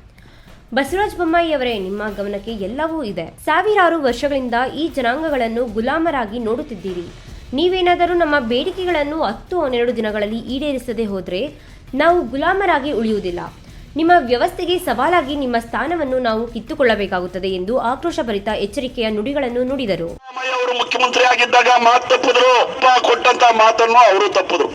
ಬಸವರಾಜ ಬೊಮ್ಮಾಯಿಯವರೇ, ನಿಮ್ಮ ಗಮನಕ್ಕೆ ಎಲ್ಲವೂ ಇದೆ. ಸಾವಿರಾರು ವರ್ಷಗಳಿಂದ ಈ ಜನಾಂಗಗಳನ್ನು ಗುಲಾಮರಾಗಿ ನೋಡುತ್ತಿದ್ದೀರಿ. ನೀವೇನಾದರೂ ನಮ್ಮ ಬೇಡಿಕೆಗಳನ್ನು 10-12 ದಿನಗಳಲ್ಲಿ ಈಡೇರಿಸದೆ ಹೋದರೆ ನಾವು ಗುಲಾಮರಾಗಿ ಉಳಿಯುವುದಿಲ್ಲ. ನಿಮ್ಮ ವ್ಯವಸ್ಥೆಗೆ ಸವಾಲಾಗಿ ನಿಮ್ಮ ಸ್ಥಾನವನ್ನು ನಾವು ಕಿತ್ತುಕೊಳ್ಳಬೇಕಾಗುತ್ತದೆ ಎಂದು ಆಕ್ರೋಶಭರಿತ ಎಚ್ಚರಿಕೆಯ ನುಡಿಗಳನ್ನು ನುಡಿದರು. ಅವರು ಮುಖ್ಯಮಂತ್ರಿ ಆಗಿದ್ದಾಗ ಮಾತು ತಪ್ಪಿದ್ರು, ಕೊಟ್ಟಂತ ಮಾತನ್ನು ಅವರು ತಪ್ಪಿದ್ರು.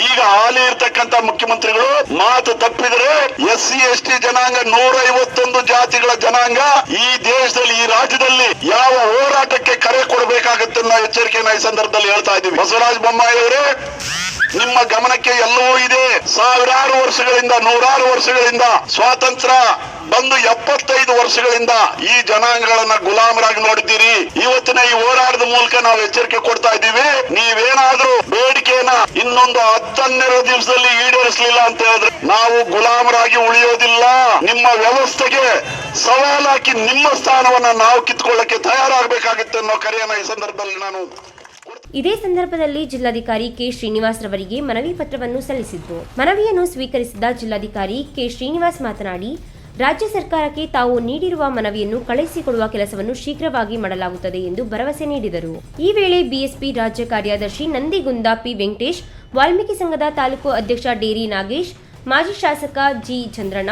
ಈಗ ಹಾಲಿ ಇರ್ತಕ್ಕಂತ ಮುಖ್ಯಮಂತ್ರಿಗಳು ಮಾತು ತಪ್ಪಿದ್ರೆ SC/ST ಜನಾಂಗ 151 ಜಾತಿಗಳ ಜನಾಂಗ ಈ ದೇಶದಲ್ಲಿ, ಈ ರಾಜ್ಯದಲ್ಲಿ ಯಾವ ಹೋರಾಟಕ್ಕೆ ಕರೆ ಕೊಡಬೇಕಾಗತ್ತೆ ಅನ್ನೋ ಎಚ್ಚರಿಕೆಯನ್ನು ಈ ಸಂದರ್ಭದಲ್ಲಿ ಹೇಳ್ತಾ ಇದ್ದೀವಿ. ಬಸವರಾಜ ಬೊಮ್ಮಾಯಿ ಅವರೇ, ನಿಮ್ಮ ಗಮನಕ್ಕೆ ಎಲ್ಲವೂ ಇದೆ. ಸಾವಿರಾರು ವರ್ಷಗಳಿಂದ, ನೂರಾರು ವರ್ಷಗಳಿಂದ, ಸ್ವಾತಂತ್ರ್ಯ ಬಂದು 75 ವರ್ಷಗಳಿಂದ ಈ ಜನಾಂಗಗಳನ್ನ ಗುಲಾಮರಾಗಿ ನೋಡಿದ್ದೀರಿ. ಇವತ್ತಿನ ಈ ಹೋರಾಟದ ಮೂಲಕ ನಾವು ಎಚ್ಚರಿಕೆ ಕೊಡ್ತಾ ಇದ್ದೀವಿ. ನೀವೇನಾದ್ರೂ ಬೇಡಿಕೆಯನ್ನ ಇನ್ನೊಂದು 10-12 ದಿವಸದಲ್ಲಿ ಈಡೇರಿಸಲಿಲ್ಲ ಅಂತ ಹೇಳಿದ್ರೆ ನಾವು ಗುಲಾಮರಾಗಿ ಉಳಿಯೋದಿಲ್ಲ. ನಿಮ್ಮ ವ್ಯವಸ್ಥೆಗೆ ಸವಾಲಾಕಿ ನಿಮ್ಮ ಸ್ಥಾನವನ್ನ ನಾವು ಕಿತ್ಕೊಳ್ಳಕ್ಕೆ ತಯಾರಾಗಬೇಕಾಗಿತ್ತು ಅನ್ನೋ ಕರೆಯನ್ನ ಈ ಸಂದರ್ಭದಲ್ಲಿ ನಾನು. ಇದೇ ಸಂದರ್ಭದಲ್ಲಿ ಜಿಲ್ಲಾಧಿಕಾರಿ ಕೆ ಶ್ರೀನಿವಾಸ್ ರವರಿಗೆ ಮನವಿ ಪತ್ರವನ್ನು ಸಲ್ಲಿಸಿದ್ರು. ಮನವಿಯನ್ನು ಸ್ವೀಕರಿಸಿದ ಜಿಲ್ಲಾಧಿಕಾರಿ ಕೆ ಶ್ರೀನಿವಾಸ್ ಮಾತನಾಡಿ, ರಾಜ್ಯ ಸರ್ಕಾರಕ್ಕೆ ತಾವು ನೀಡಿರುವ ಮನವಿಯನ್ನು ಕಳುಹಿಸಿಕೊಡುವ ಕೆಲಸವನ್ನು ಶೀಘ್ರವಾಗಿ ಮಾಡಲಾಗುತ್ತದೆ ಎಂದು ಭರವಸೆ ನೀಡಿದರು. ಈ ವೇಳೆ ಬಿಎಸ್ಪಿ ರಾಜ್ಯ ಕಾರ್ಯದರ್ಶಿ ನಂದಿಗುಂದ ಪಿ ವೆಂಕಟೇಶ್, ವಾಲ್ಮೀಕಿ ಸಂಘದ ತಾಲೂಕು ಅಧ್ಯಕ್ಷ ಡೇರಿ ನಾಗೇಶ್, ಮಾಜಿ ಶಾಸಕ ಜಿ ಚಂದ್ರಣ್ಣ,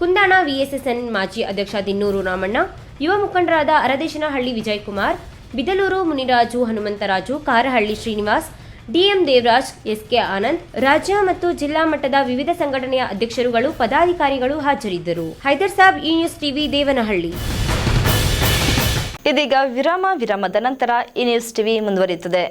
ಕುಂದಾಣ ವಿಎಸ್ಎಸ್ಎನ್ ಮಾಜಿ ಅಧ್ಯಕ್ಷ ದಿನ್ನೂರು ರಾಮಣ್ಣ, ಯುವ ಮುಖಂಡರಾದ ಅರದೇಶನಹಳ್ಳಿ ವಿಜಯಕುಮಾರ್, ಬಿದಲೂರು ಮುನಿರಾಜು, ಹನುಮಂತರಾಜು, ಕಾರಹಳ್ಳಿ ಶ್ರೀನಿವಾಸ್, ಡಿಎಂ ದೇವರಾಜ್, ಎಸ್ಕೆ ಆನಂದ್, ರಾಜ್ಯ ಮತ್ತು ಜಿಲ್ಲಾ ಮಟ್ಟದ ವಿವಿಧ ಸಂಘಟನೆಯ ಅಧ್ಯಕ್ಷರುಗಳು, ಪದಾಧಿಕಾರಿಗಳು ಹಾಜರಿದ್ದರು. ಹೈದರ್ ಸಾಬ್, ಈ ನ್ಯೂಸ್ ಟಿವಿ, ದೇವನಹಳ್ಳಿ. ಇದೀಗ ವಿರಾಮದ ನಂತರ ಈ ನ್ಯೂಸ್ ಟಿವಿ ಮುಂದುವರಿಯುತ್ತದೆ.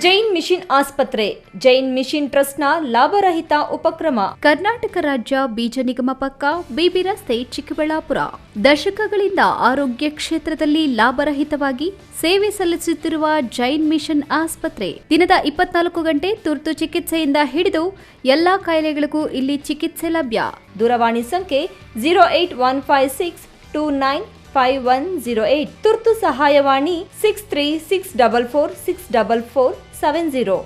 ಜೈನ್ ಮಿಷನ್ ಆಸ್ಪತ್ರೆ, ಜೈನ್ ಮಿಷನ್ ಟ್ರಸ್ಟ್ನ ಲಾಭರಹಿತ ಉಪಕ್ರಮ. ಕರ್ನಾಟಕ ರಾಜ್ಯ ಬೀಜ ನಿಗಮ ಪಕ್ಕ, ಬಿಬಿ ರಸ್ತೆ, ಚಿಕ್ಕಬಳ್ಳಾಪುರ. ದಶಕಗಳಿಂದ ಆರೋಗ್ಯ ಕ್ಷೇತ್ರದಲ್ಲಿ ಲಾಭರಹಿತವಾಗಿ ಸೇವೆ ಸಲ್ಲಿಸುತ್ತಿರುವ ಜೈನ್ ಮಿಷನ್ ಆಸ್ಪತ್ರೆ ದಿನದ 24 ಗಂಟೆ ತುರ್ತು ಚಿಕಿತ್ಸೆಯಿಂದ ಹಿಡಿದು ಎಲ್ಲಾ ಕಾಯಿಲೆಗಳಿಗೂ ಇಲ್ಲಿ ಚಿಕಿತ್ಸೆ ಲಭ್ಯ. ದೂರವಾಣಿ ಸಂಖ್ಯೆ 08156295108. ತುರ್ತು ಸಹಾಯವಾಣಿ 6364464470.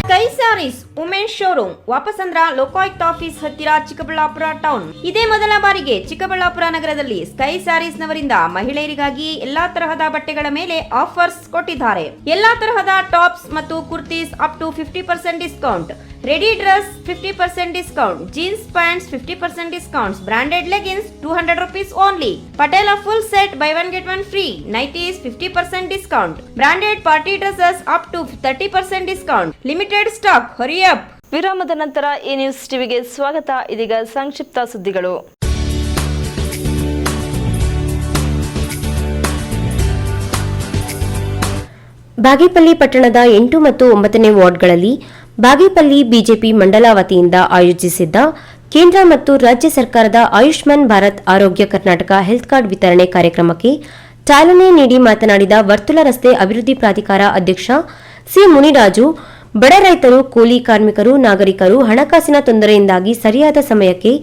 Sky Sarees women's showroom, Vapasandra Lokayukta office ಹತ್ತಿರ, ಚಿಕ್ಕಬಳ್ಳಾಪುರ ಟೌನ್. ಇದೇ ಮೊದಲ ಬಾರಿಗೆ ಚಿಕ್ಕಬಳ್ಳಾಪುರ ನಗರದಲ್ಲಿ ಸ್ಕೈ ಸ್ಯಾರೀಸ್ ನವರಿಂದ ಮಹಿಳೆಯರಿಗಾಗಿ ಎಲ್ಲಾ ತರಹದ ಬಟ್ಟೆಗಳ ಮೇಲೆ ಆಫರ್ಸ್ ಕೊಟ್ಟಿದ್ದಾರೆ. ಎಲ್ಲಾ ತರಹದ ಟಾಪ್ಸ್ ಮತ್ತು kurtis up to 50% discount, ready dress 50% discount, jeans pants 50% discounts, branded leggings 200 rupees only, Patiala full set buy 1 get 1 free, nighties 50% discount, branded party dresses up to 30% discount, limited stock, hurry up. ವಿರಾಮದ ನಂತರ ಈ news ಟಿವಿಗೆ ಸ್ವಾಗತ. ಇದೀಗ ಸಂಕ್ಷಿಪ್ತ ಸುದ್ದಿಗಳು. ಬಾಗೇಪಲ್ಲಿ ಪಟ್ಟಣದ 8 ಮತ್ತು 9ನೇ ವಾರ್ಡ್ಗಳಲ್ಲಿ ಬಾಗೇಪಲ್ಲಿ ಬಿಜೆಪಿ ಮಂಡಲ ವತಿಯಿಂದ ಆಯೋಜಿಸಿದ್ದ ಕೇಂದ್ರ ಮತ್ತು ರಾಜ್ಯ ಸರ್ಕಾರದ ಆಯುಷ್ಮಾನ್ ಭಾರತ್ ಆರೋಗ್ಯ ಕರ್ನಾಟಕ ಹೆಲ್ತ್ ಕಾರ್ಡ್ ವಿತರಣೆ ಕಾರ್ಯಕ್ರಮಕ್ಕೆ ಚಾಲನೆ ನೀಡಿ ಮಾತನಾಡಿದ ವರ್ತುಲ ರಸ್ತೆ ಅಭಿವೃದ್ಧಿ ಪ್ರಾಧಿಕಾರ ಅಧ್ಯಕ್ಷ ಸಿ ಮುನಿರಾಜು, ಬಡ ರೈತರು, ಕೂಲಿ ಕಾರ್ಮಿಕರು, ನಾಗರಿಕರು ಹಣಕಾಸಿನ ತೊಂದರೆಯಿಂದಾಗಿ ಸರಿಯಾದ ಸಮಯಕ್ಕೆ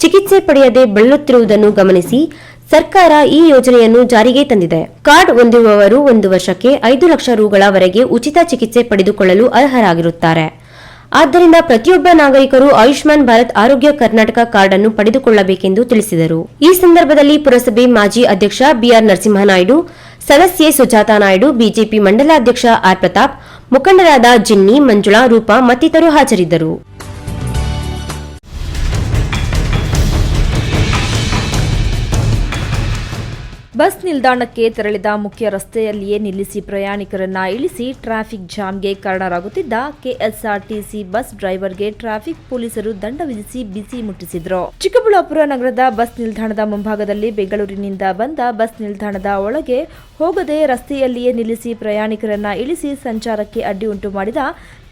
ಚಿಕಿತ್ಸೆ ಪಡೆಯದೆ ಬಳಲುತ್ತಿರುವುದನ್ನು ಗಮನಿಸಿ ಸರ್ಕಾರ ಈ ಯೋಜನೆಯನ್ನು ಜಾರಿಗೆ ತಂದಿದೆ. ಕಾರ್ಡ್ ಹೊಂದಿರುವವರು 1 ವರ್ಷಕ್ಕೆ 5 ಲಕ್ಷ ರೂಗಳವರೆಗೆ ಉಚಿತ ಚಿಕಿತ್ಸೆ ಪಡೆದುಕೊಳ್ಳಲು ಅರ್ಹರಾಗಿರುತ್ತಾರೆ. ಆದ್ದರಿಂದ ಪ್ರತಿಯೊಬ್ಬ ನಾಗರಿಕರು ಆಯುಷ್ಮಾನ್ ಭಾರತ್ ಆರೋಗ್ಯ ಕರ್ನಾಟಕ ಕಾರ್ಡ್ ಅನ್ನು ಪಡೆದುಕೊಳ್ಳಬೇಕೆಂದು ತಿಳಿಸಿದರು. ಈ ಸಂದರ್ಭದಲ್ಲಿ ಪುರಸಭೆ ಮಾಜಿ ಅಧ್ಯಕ್ಷ ಬಿಆರ್ ನರಸಿಂಹನಾಯ್ಡು, ಸದಸ್ಯೆ ಸುಜಾತಾ ನಾಯ್ಡು, ಬಿಜೆಪಿ ಮಂಡಲಾಧ್ಯಕ್ಷ ಆರ್ ಪ್ರತಾಪ್, ಮುಖಂಡರಾದ ಜಿನ್ನಿ, ಮಂಜುಳಾ, ರೂಪಾ ಮತ್ತಿತರರು ಹಾಜರಿದ್ದರು. ಬಸ್ ನಿಲ್ದಾಣಕ್ಕೆ ತೆರಳಿದ ಮುಖ್ಯ ರಸ್ತೆಯಲ್ಲಿಯೇ ನಿಲ್ಲಿಸಿ ಪ್ರಯಾಣಿಕರನ್ನ ಇಳಿಸಿ ಟ್ರಾಫಿಕ್ ಜಾಮ್ಗೆ ಕಾರಣರಾಗುತ್ತಿದ್ದ ಕೆಎಸ್ಆರ್ಟಿಸಿ ಬಸ್ ಡ್ರೈವರ್ಗೆ ಟ್ರಾಫಿಕ್ ಪೊಲೀಸರು ದಂಡ ವಿಧಿಸಿ ಬಿಸಿ ಮುಟ್ಟಿಸಿದ್ರು. ಚಿಕ್ಕಬಳ್ಳಾಪುರ ನಗರದ ಬಸ್ ನಿಲ್ದಾಣದ ಮುಂಭಾಗದಲ್ಲಿ ಬೆಂಗಳೂರಿನಿಂದ ಬಂದ ಬಸ್ ನಿಲ್ದಾಣದ ಒಳಗೆ ಹೋಗದೆ ರಸ್ತೆಯಲ್ಲಿಯೇ ನಿಲ್ಲಿಸಿ ಪ್ರಯಾಣಿಕರನ್ನ ಇಳಿಸಿ ಸಂಚಾರಕ್ಕೆ ಅಡ್ಡಿ ಉಂಟು ಮಾಡಿದ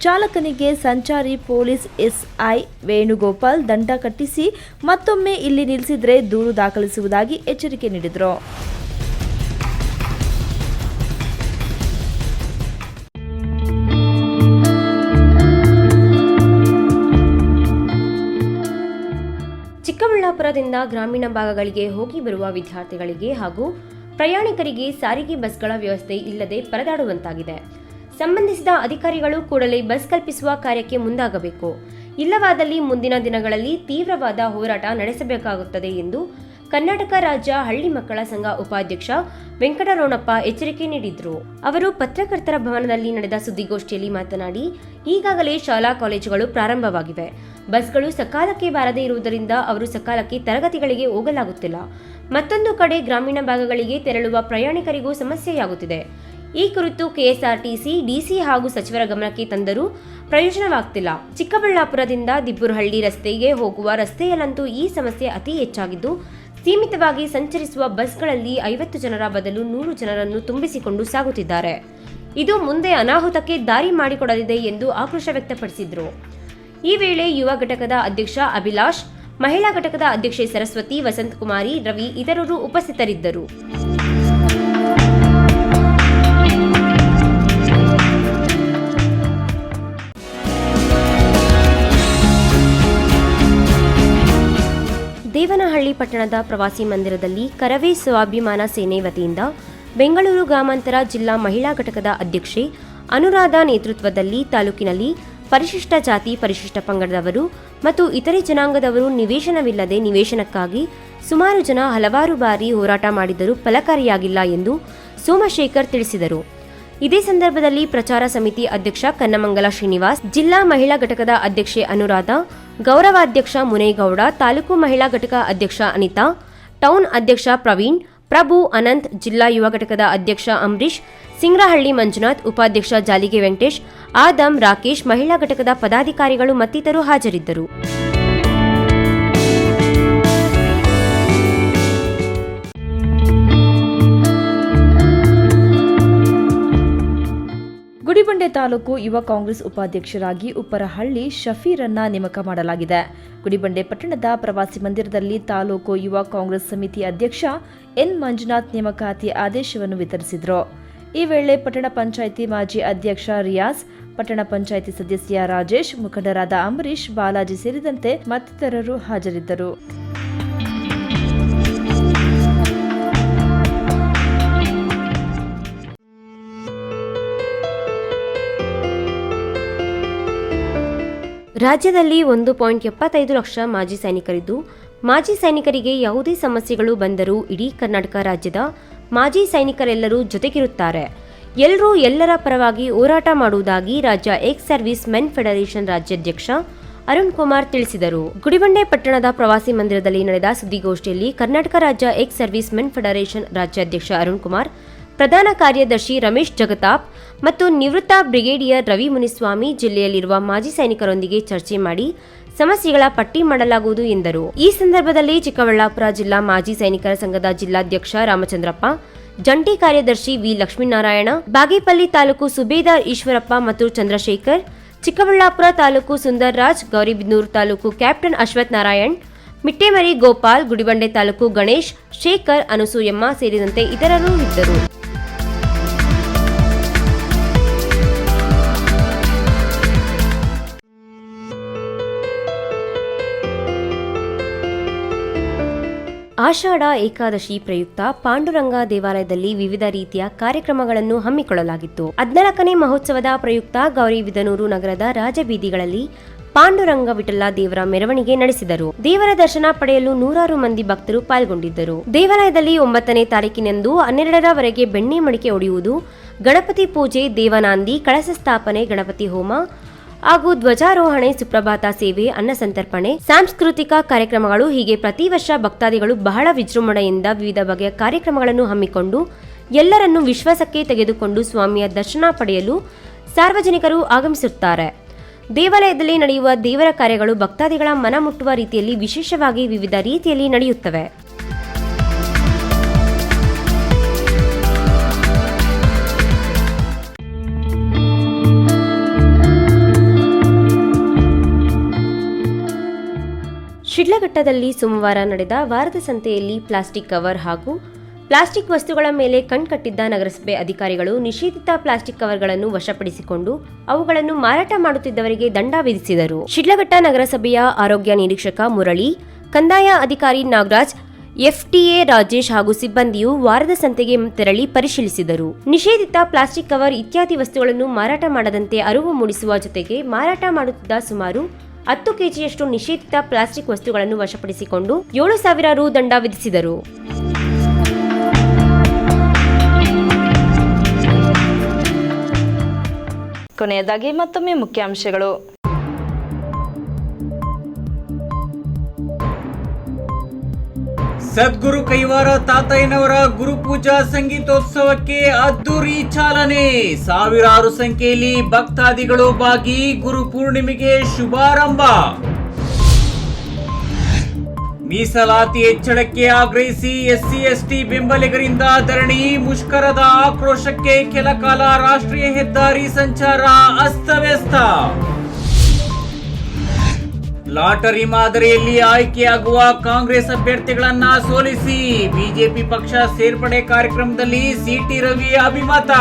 ಚಾಲಕನಿಗೆ ಸಂಚಾರಿ ಪೊಲೀಸ್ ಎಸ್ಐ ವೇಣುಗೋಪಾಲ್ ದಂಡ ಕಟ್ಟಿಸಿ ಮತ್ತೊಮ್ಮೆ ಇಲ್ಲಿ ನಿಲ್ಲಿಸಿದ್ರೆ ದೂರು ದಾಖಲಿಸುವುದಾಗಿ ಎಚ್ಚರಿಕೆ ನೀಡಿದರು. ಚಿಕ್ಕಬಳ್ಳಾಪುರದಿಂದ ಗ್ರಾಮೀಣ ಭಾಗಗಳಿಗೆ ಹೋಗಿ ಬರುವ ವಿದ್ಯಾರ್ಥಿಗಳಿಗೆ ಹಾಗೂ ಪ್ರಯಾಣಿಕರಿಗೆ ಸಾರಿಗೆ ಬಸ್ಗಳ ವ್ಯವಸ್ಥೆ ಇಲ್ಲದೆ ಪರದಾಡುವಂತಾಗಿದೆ. ಸಂಬಂಧಿಸಿದ ಅಧಿಕಾರಿಗಳು ಕೂಡಲೇ ಬಸ್ ಕಲ್ಪಿಸುವ ಕಾರ್ಯಕ್ಕೆ ಮುಂದಾಗಬೇಕು. ಇಲ್ಲವಾದಲ್ಲಿ ಮುಂದಿನ ದಿನಗಳಲ್ಲಿ ತೀವ್ರವಾದ ಹೋರಾಟ ನಡೆಸಬೇಕಾಗುತ್ತದೆ ಎಂದು ಕರ್ನಾಟಕ ರಾಜ್ಯ ಹಳ್ಳಿ ಮಕ್ಕಳ ಸಂಘ ಉಪಾಧ್ಯಕ್ಷ ವೆಂಕಟರಮಣಪ್ಪ ಎಚ್ಚರಿಕೆ ನೀಡಿದರು. ಅವರು ಪತ್ರಕರ್ತರ ಭವನದಲ್ಲಿ ನಡೆದ ಸುದ್ದಿಗೋಷ್ಠಿಯಲ್ಲಿ ಮಾತನಾಡಿ, ಈಗಾಗಲೇ ಶಾಲಾ ಕಾಲೇಜುಗಳು ಪ್ರಾರಂಭವಾಗಿವೆ. ಬಸ್ಗಳು ಸಕಾಲಕ್ಕೆ ಬಾರದೇ ಇರುವುದರಿಂದ ಅವರು ಸಕಾಲಕ್ಕೆ ತರಗತಿಗಳಿಗೆ ಹೋಗಲಾಗುತ್ತಿಲ್ಲ. ಮತ್ತೊಂದು ಕಡೆ ಗ್ರಾಮೀಣ ಭಾಗಗಳಿಗೆ ತೆರಳುವ ಪ್ರಯಾಣಿಕರಿಗೂ ಸಮಸ್ಯೆಯಾಗುತ್ತಿದೆ. ಈ ಕುರಿತು ಕೆಎಸ್ಆರ್ಟಿಸಿ, ಡಿಸಿ ಹಾಗೂ ಸಚಿವರ ಗಮನಕ್ಕೆ ತಂದರೂ ಪ್ರಯೋಜನವಾಗ್ತಿಲ್ಲ. ಚಿಕ್ಕಬಳ್ಳಾಪುರದಿಂದ ದಿಬ್ಬುರಹಳ್ಳಿ ರಸ್ತೆಗೆ ಹೋಗುವ ರಸ್ತೆಯಲ್ಲಂತೂ ಈ ಸಮಸ್ಯೆ ಅತಿ ಹೆಚ್ಚಾಗಿದ್ದು, ಸೀಮಿತವಾಗಿ ಸಂಚರಿಸುವ ಬಸ್ಗಳಲ್ಲಿ 50 ಜನರ ಬದಲು 100 ಜನರನ್ನು ತುಂಬಿಸಿಕೊಂಡು ಸಾಗುತ್ತಿದ್ದಾರೆ. ಇದು ಮುಂದೆ ಅನಾಹುತಕ್ಕೆ ದಾರಿ ಮಾಡಿಕೊಡಲಿದೆ ಎಂದು ಆಕ್ರೋಶ ವ್ಯಕ್ತಪಡಿಸಿದರು. ಈ ವೇಳೆ ಯುವ ಘಟಕದ ಅಧ್ಯಕ್ಷ ಅಭಿಲಾಷ್, ಮಹಿಳಾ ಘಟಕದ ಅಧ್ಯಕ್ಷೆ ಸರಸ್ವತಿ, ವಸಂತಕುಮಾರಿ, ರವಿ ಇತರರು ಉಪಸ್ಥಿತರಿದ್ದರು. ದೇವನಹಳ್ಳಿ ಪಟ್ಟಣದ ಪ್ರವಾಸಿ ಮಂದಿರದಲ್ಲಿ ಕರವೇ ಸ್ವಾಭಿಮಾನ ಸೇನೆ ವತಿಯಿಂದ ಬೆಂಗಳೂರು ಗ್ರಾಮಾಂತರ ಜಿಲ್ಲಾ ಮಹಿಳಾ ಘಟಕದ ಅಧ್ಯಕ್ಷೆ ಅನುರಾಧ ನೇತೃತ್ವದಲ್ಲಿ ತಾಲೂಕಿನಲ್ಲಿ ಪರಿಶಿಷ್ಟ ಜಾತಿ, ಪರಿಶಿಷ್ಟ ಪಂಗಡದವರು ಮತ್ತು ಇತರೆ ಜನಾಂಗದವರು ನಿವೇಶನವಿಲ್ಲದೆ ನಿವೇಶನಕ್ಕಾಗಿ ಸುಮಾರು ಜನ ಹಲವಾರು ಬಾರಿ ಹೋರಾಟ ಮಾಡಿದರೂ ಫಲಕಾರಿಯಾಗಿಲ್ಲ ಎಂದು ಸೋಮಶೇಖರ್ ತಿಳಿಸಿದರು. ಇದೇ ಸಂದರ್ಭದಲ್ಲಿ ಪ್ರಚಾರ ಸಮಿತಿ ಅಧ್ಯಕ್ಷ ಕನ್ನಮಂಗಲ ಶ್ರೀನಿವಾಸ್, ಜಿಲ್ಲಾ ಮಹಿಳಾ ಘಟಕದ ಅಧ್ಯಕ್ಷೆ ಅನುರಾಧ, ಗೌರವಾಧ್ಯಕ್ಷ ಮುನೇಗೌಡ, ತಾಲೂಕು ಮಹಿಳಾ ಘಟಕ ಅಧ್ಯಕ್ಷ ಅನಿತಾ, ಟೌನ್ ಅಧ್ಯಕ್ಷ ಪ್ರವೀಣ್, ಪ್ರಭು, ಅನಂತ್, ಜಿಲ್ಲಾ ಯುವ ಘಟಕದ ಅಧ್ಯಕ್ಷ ಅಂಬರೀಶ್, ಸಿಂಗ್ರಹಳ್ಳಿ ಮಂಜುನಾಥ್, ಉಪಾಧ್ಯಕ್ಷ ಜಾಲಿಗೆ ವೆಂಕಟೇಶ್, ಆದಂ, ರಾಕೇಶ್, ಮಹಿಳಾ ಘಟಕದ ಪದಾಧಿಕಾರಿಗಳು ಮತ್ತಿತರರು ಹಾಜರಿದ್ದರು. ಗುಡಿಬಂಡೆ ತಾಲೂಕು ಯುವ ಕಾಂಗ್ರೆಸ್ ಉಪಾಧ್ಯಕ್ಷರಾಗಿ ಉಪ್ಪರಹಳ್ಳಿ ಶಫೀರನ್ನ ನೇಮಕ ಮಾಡಲಾಗಿದೆ. ಗುಡಿಬಂಡೆ ಪಟ್ಟಣದ ಪ್ರವಾಸಿ ಮಂದಿರದಲ್ಲಿ ತಾಲೂಕು ಯುವ ಕಾಂಗ್ರೆಸ್ ಸಮಿತಿ ಅಧ್ಯಕ್ಷ ಎನ್ ಮಂಜುನಾಥ್ ನೇಮಕಾತಿ ಆದೇಶವನ್ನು ವಿತರಿಸಿದರು. ಈ ವೇಳೆ ಪಟ್ಟಣ ಪಂಚಾಯಿತಿ ಮಾಜಿ ಅಧ್ಯಕ್ಷ ರಿಯಾಜ್, ಪಟ್ಟಣ ಪಂಚಾಯಿತಿ ಸದಸ್ಯ ರಾಜೇಶ್, ಮುಖಂಡರಾದ ಅಂಬರೀಶ್, ಬಾಲಾಜಿ ಸೇರಿದಂತೆ ಮತ್ತಿತರರು ಹಾಜರಿದ್ದರು. ರಾಜ್ಯದಲ್ಲಿ 1.75 ಲಕ್ಷ ಮಾಜಿ ಸೈನಿಕರಿದ್ದು, ಮಾಜಿ ಸೈನಿಕರಿಗೆ ಯಾವುದೇ ಸಮಸ್ಯೆಗಳು ಬಂದರೂ ಇಡೀ ಕರ್ನಾಟಕ ರಾಜ್ಯದ ಮಾಜಿ ಸೈನಿಕರೆಲ್ಲರೂ ಜೊತೆಗಿರುತ್ತಾರೆ. ಎಲ್ಲರೂ ಎಲ್ಲರ ಪರವಾಗಿ ಹೋರಾಟ ಮಾಡುವುದಾಗಿ ರಾಜ್ಯ ಎಕ್ಸ್ ಸರ್ವಿಸ್ ಮೆನ್ ಫೆಡರೇಷನ್ ರಾಜ್ಯಾಧ್ಯಕ್ಷ ಅರುಣ್ ಕುಮಾರ್ ತಿಳಿಸಿದರು. ಗುಡಿಬಂಡೆ ಪಟ್ಟಣದ ಪ್ರವಾಸಿ ಮಂದಿರದಲ್ಲಿ ನಡೆದ ಸುದ್ದಿಗೋಷ್ಠಿಯಲ್ಲಿ ಕರ್ನಾಟಕ ರಾಜ್ಯ ಎಕ್ಸ್ ಸರ್ವಿಸ್ ಮೆನ್ ಫೆಡರೇಷನ್ ರಾಜ್ಯಾಧ್ಯಕ್ಷ ಅರುಣ್ ಕುಮಾರ್, ಪ್ರಧಾನ ಕಾರ್ಯದರ್ಶಿ ರಮೇಶ್ ಜಗತಾಪ್ ಮತ್ತು ನಿವೃತ್ತ ಬ್ರಿಗೇಡಿಯರ್ ರವಿ ಮುನಿಸ್ವಾಮಿ ಜಿಲ್ಲೆಯಲ್ಲಿರುವ ಮಾಜಿ ಸೈನಿಕರೊಂದಿಗೆ ಚರ್ಚೆ ಮಾಡಿ ಸಮಸ್ಯೆಗಳ ಪಟ್ಟಿ ಮಾಡಲಾಗುವುದು ಎಂದರು. ಈ ಸಂದರ್ಭದಲ್ಲಿ ಚಿಕ್ಕಬಳ್ಳಾಪುರ ಜಿಲ್ಲಾ ಮಾಜಿ ಸೈನಿಕರ ಸಂಘದ ಜಿಲ್ಲಾಧ್ಯಕ್ಷ ರಾಮಚಂದ್ರಪ್ಪ, ಜಂಟಿ ಕಾರ್ಯದರ್ಶಿ ವಿ ಲಕ್ಷ್ಮೀನಾರಾಯಣ, ಬಾಗೇಪಲ್ಲಿ ತಾಲೂಕು ಸುಬೇದಾರ್ ಈಶ್ವರಪ್ಪ ಮತ್ತು ಚಂದ್ರಶೇಖರ್, ಚಿಕ್ಕಬಳ್ಳಾಪುರ ತಾಲೂಕು ಸುಂದರ್ ರಾಜ್, ಗೌರಿಬಿದನೂರು ತಾಲೂಕು ಕ್ಯಾಪ್ಟನ್ ಅಶ್ವಥ್ ನಾರಾಯಣ್, ಮಿಟ್ಟೆಮರಿ ಗೋಪಾಲ್, ಗುಡಿಬಂಡೆ ತಾಲೂಕು ಗಣೇಶ್, ಶೇಖರ್, ಅನಸೂಯಮ್ಮ ಸೇರಿದಂತೆ ಇತರರು ಇದ್ದರು. ಆಷಾಢ ಏಕಾದಶಿ ಪ್ರಯುಕ್ತ ಪಾಂಡುರಂಗ ದೇವಾಲಯದಲ್ಲಿ ವಿವಿಧ ರೀತಿಯ ಕಾರ್ಯಕ್ರಮಗಳನ್ನು ಹಮ್ಮಿಕೊಳ್ಳಲಾಗಿತ್ತು. 14ನೇ ಮಹೋತ್ಸವದ ಪ್ರಯುಕ್ತ ಗೌರಿಬಿದನೂರು ನಗರದ ರಾಜಬೀದಿಗಳಲ್ಲಿ ಪಾಂಡುರಂಗ ವಿಠಲ ದೇವರ ಮೆರವಣಿಗೆ ನಡೆಸಿದರು. ದೇವರ ದರ್ಶನ ಪಡೆಯಲು ನೂರಾರು ಮಂದಿ ಭಕ್ತರು ಪಾಲ್ಗೊಂಡಿದ್ದರು. ದೇವಾಲಯದಲ್ಲಿ 9ನೇ ತಾರೀಕಿನಂದು 12ರವರೆಗೆ ಬೆಣ್ಣೆ ಮಡಿಕೆ ಒಡೆಯುವುದು, ಗಣಪತಿ ಪೂಜೆ, ದೇವನಾಂದಿ, ಕಳಸ ಸ್ಥಾಪನೆ, ಗಣಪತಿ ಹೋಮ ಹಾಗೂ ಧ್ವಜಾರೋಹಣೆ, ಸುಪ್ರಭಾತ ಸೇವೆ, ಅನ್ನ ಸಂತರ್ಪಣೆ, ಸಾಂಸ್ಕೃತಿಕ ಕಾರ್ಯಕ್ರಮಗಳು ಹೀಗೆ ಪ್ರತಿ ವರ್ಷ ಭಕ್ತಾದಿಗಳು ಬಹಳ ವಿಜೃಂಭಣೆಯಿಂದ ವಿವಿಧ ಬಗೆಯ ಕಾರ್ಯಕ್ರಮಗಳನ್ನು ಹಮ್ಮಿಕೊಂಡು ಎಲ್ಲರನ್ನೂ ವಿಶ್ವಾಸಕ್ಕೆ ತೆಗೆದುಕೊಂಡು ಸ್ವಾಮಿಯ ದರ್ಶನ ಪಡೆಯಲು ಸಾರ್ವಜನಿಕರು ಆಗಮಿಸುತ್ತಾರೆ. ದೇವಾಲಯದಲ್ಲಿ ನಡೆಯುವ ದೇವರ ಕಾರ್ಯಗಳು ಭಕ್ತಾದಿಗಳ ಮನ ಮುಟ್ಟುವ ರೀತಿಯಲ್ಲಿ ವಿಶೇಷವಾಗಿ ವಿವಿಧ ರೀತಿಯಲ್ಲಿ ನಡೆಯುತ್ತವೆ. ಶಿಡ್ಲಘಟ್ಟದಲ್ಲಿ ಸೋಮವಾರ ನಡೆದ ವಾರದ ಸಂತೆಯಲ್ಲಿ ಪ್ಲಾಸ್ಟಿಕ್ ಕವರ್ ಹಾಗೂ ಪ್ಲಾಸ್ಟಿಕ್ ವಸ್ತುಗಳ ಮೇಲೆ ಕಣ್ಕಟ್ಟಿದ್ದ ನಗರಸಭೆ ಅಧಿಕಾರಿಗಳು ನಿಷೇಧಿತ ಪ್ಲಾಸ್ಟಿಕ್ ಕವರ್ಗಳನ್ನು ವಶಪಡಿಸಿಕೊಂಡು ಅವುಗಳನ್ನು ಮಾರಾಟ ಮಾಡುತ್ತಿದ್ದವರಿಗೆ ದಂಡ ವಿಧಿಸಿದರು. ಶಿಡ್ಲಘಟ್ಟ ನಗರಸಭೆಯ ಆರೋಗ್ಯ ನಿರೀಕ್ಷಕ ಮುರಳಿ, ಕಂದಾಯ ಅಧಿಕಾರಿ ನಾಗರಾಜ್, ಎಫ್ಟಿಎ ರಾಜೇಶ್ ಹಾಗೂ ಸಿಬ್ಬಂದಿಯು ವಾರದ ಸಂತೆಗೆ ತೆರಳಿ ಪರಿಶೀಲಿಸಿದರು. ನಿಷೇಧಿತ ಪ್ಲಾಸ್ಟಿಕ್ ಕವರ್ ಇತ್ಯಾದಿ ವಸ್ತುಗಳನ್ನು ಮಾರಾಟ ಮಾಡದಂತೆ ಅರಿವು ಮೂಡಿಸುವ ಜೊತೆಗೆ ಮಾರಾಟ ಮಾಡುತ್ತಿದ್ದ ಸುಮಾರು 10 ಕೆಜಿಯಷ್ಟು ನಿಷೇಧಿತ ಪ್ಲಾಸ್ಟಿಕ್ ವಸ್ತುಗಳನ್ನು ವಶಪಡಿಸಿಕೊಂಡು 7,000 ರು ದಂಡ ವಿಧಿಸಿದರು. ಕೊನೆಯದಾಗಿ ಮತ್ತೊಮ್ಮೆ ಮುಖ್ಯಾಂಶಗಳು. ಸದ್ಗುರು ಕೈವಾರ ತಾತಯ್ಯನವರ ಗುರುಪೂಜಾ ಸಂಗೀತೋತ್ಸವಕ್ಕೆ ಅದ್ದೂರಿ ಚಾಲನೆ. ಸಾವಿರಾರು ಸಂಖ್ಯೆಯಲ್ಲಿ ಭಕ್ತಾದಿಗಳು ಭಾಗಿ, ಗುರು ಪೂರ್ಣಿಮೆಗೆ ಶುಭಾರಂಭ. ಮೀಸಲಾತಿ ಹೆಚ್ಚಳಕ್ಕೆ ಆಗ್ರಹಿಸಿ ಎಸ್ಸಿ ಎಸ್ಟಿ ಬೆಂಬಲಿಗರಿಂದ ಧರಣಿ, ಮುಷ್ಕರದ ಆಕ್ರೋಶಕ್ಕೆ ಕೆಲ ಕಾಲ ರಾಷ್ಟ್ರೀಯ ಹೆದ್ದಾರಿ ಸಂಚಾರ ಅಸ್ತವ್ಯಸ್ತ. ಲಾಟರಿ ಮಾದರಿಯಲ್ಲಿ ಆಯ್ಕೆಯಾಗುವ ಕಾಂಗ್ರೆಸ್ ಅಭ್ಯರ್ಥಿಗಳನ್ನ ಸೋಲಿಸಿ ಬಿಜೆಪಿ ಪಕ್ಷ ಸೇರ್ಪಡೆ ಕಾರ್ಯಕ್ರಮದಲ್ಲಿ ಸಿಟಿ ರವಿ ಅಭಿಮತ.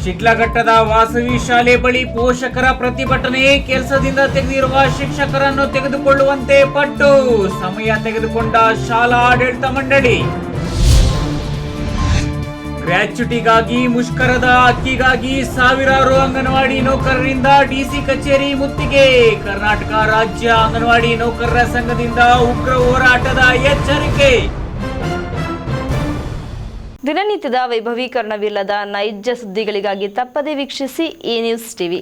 ಶಿಡ್ಲಘಟ್ಟದ ವಾಸವಿ ಶಾಲೆ ಬಳಿ ಪೋಷಕರ ಪ್ರತಿಭಟನೆ, ಕೆಲಸದಿಂದ ತೆಗೆದಿರುವ ಶಿಕ್ಷಕರನ್ನು ತೆಗೆದುಕೊಳ್ಳುವಂತೆ ಪಟ್ಟು, ಸಮಯ ತೆಗೆದುಕೊಂಡ ಶಾಲಾ ಆಡಳಿತ ಮಂಡಳಿ. ಗ್ರ್ಯಾಚ್ಯುಟಿಗಾಗಿ ಮುಷ್ಕರದ ಅಕ್ಕಿಗಾಗಿ ಸಾವಿರಾರು ಅಂಗನವಾಡಿ ನೌಕರರಿಂದ ಡಿಸಿ ಕಚೇರಿ ಮುತ್ತಿಗೆ, ಕರ್ನಾಟಕ ರಾಜ್ಯ ಅಂಗನವಾಡಿ ನೌಕರರ ಸಂಘದಿಂದ ಉಗ್ರ ಹೋರಾಟದ ಎಚ್ಚರಿಕೆ. ದಿನನಿತ್ಯದ ವೈಭವೀಕರಣವಿಲ್ಲದ ನೈಜ ಸುದ್ದಿಗಳಿಗಾಗಿ ತಪ್ಪದೇ ವೀಕ್ಷಿಸಿ ಈ ನ್ಯೂಸ್ ಟಿವಿ.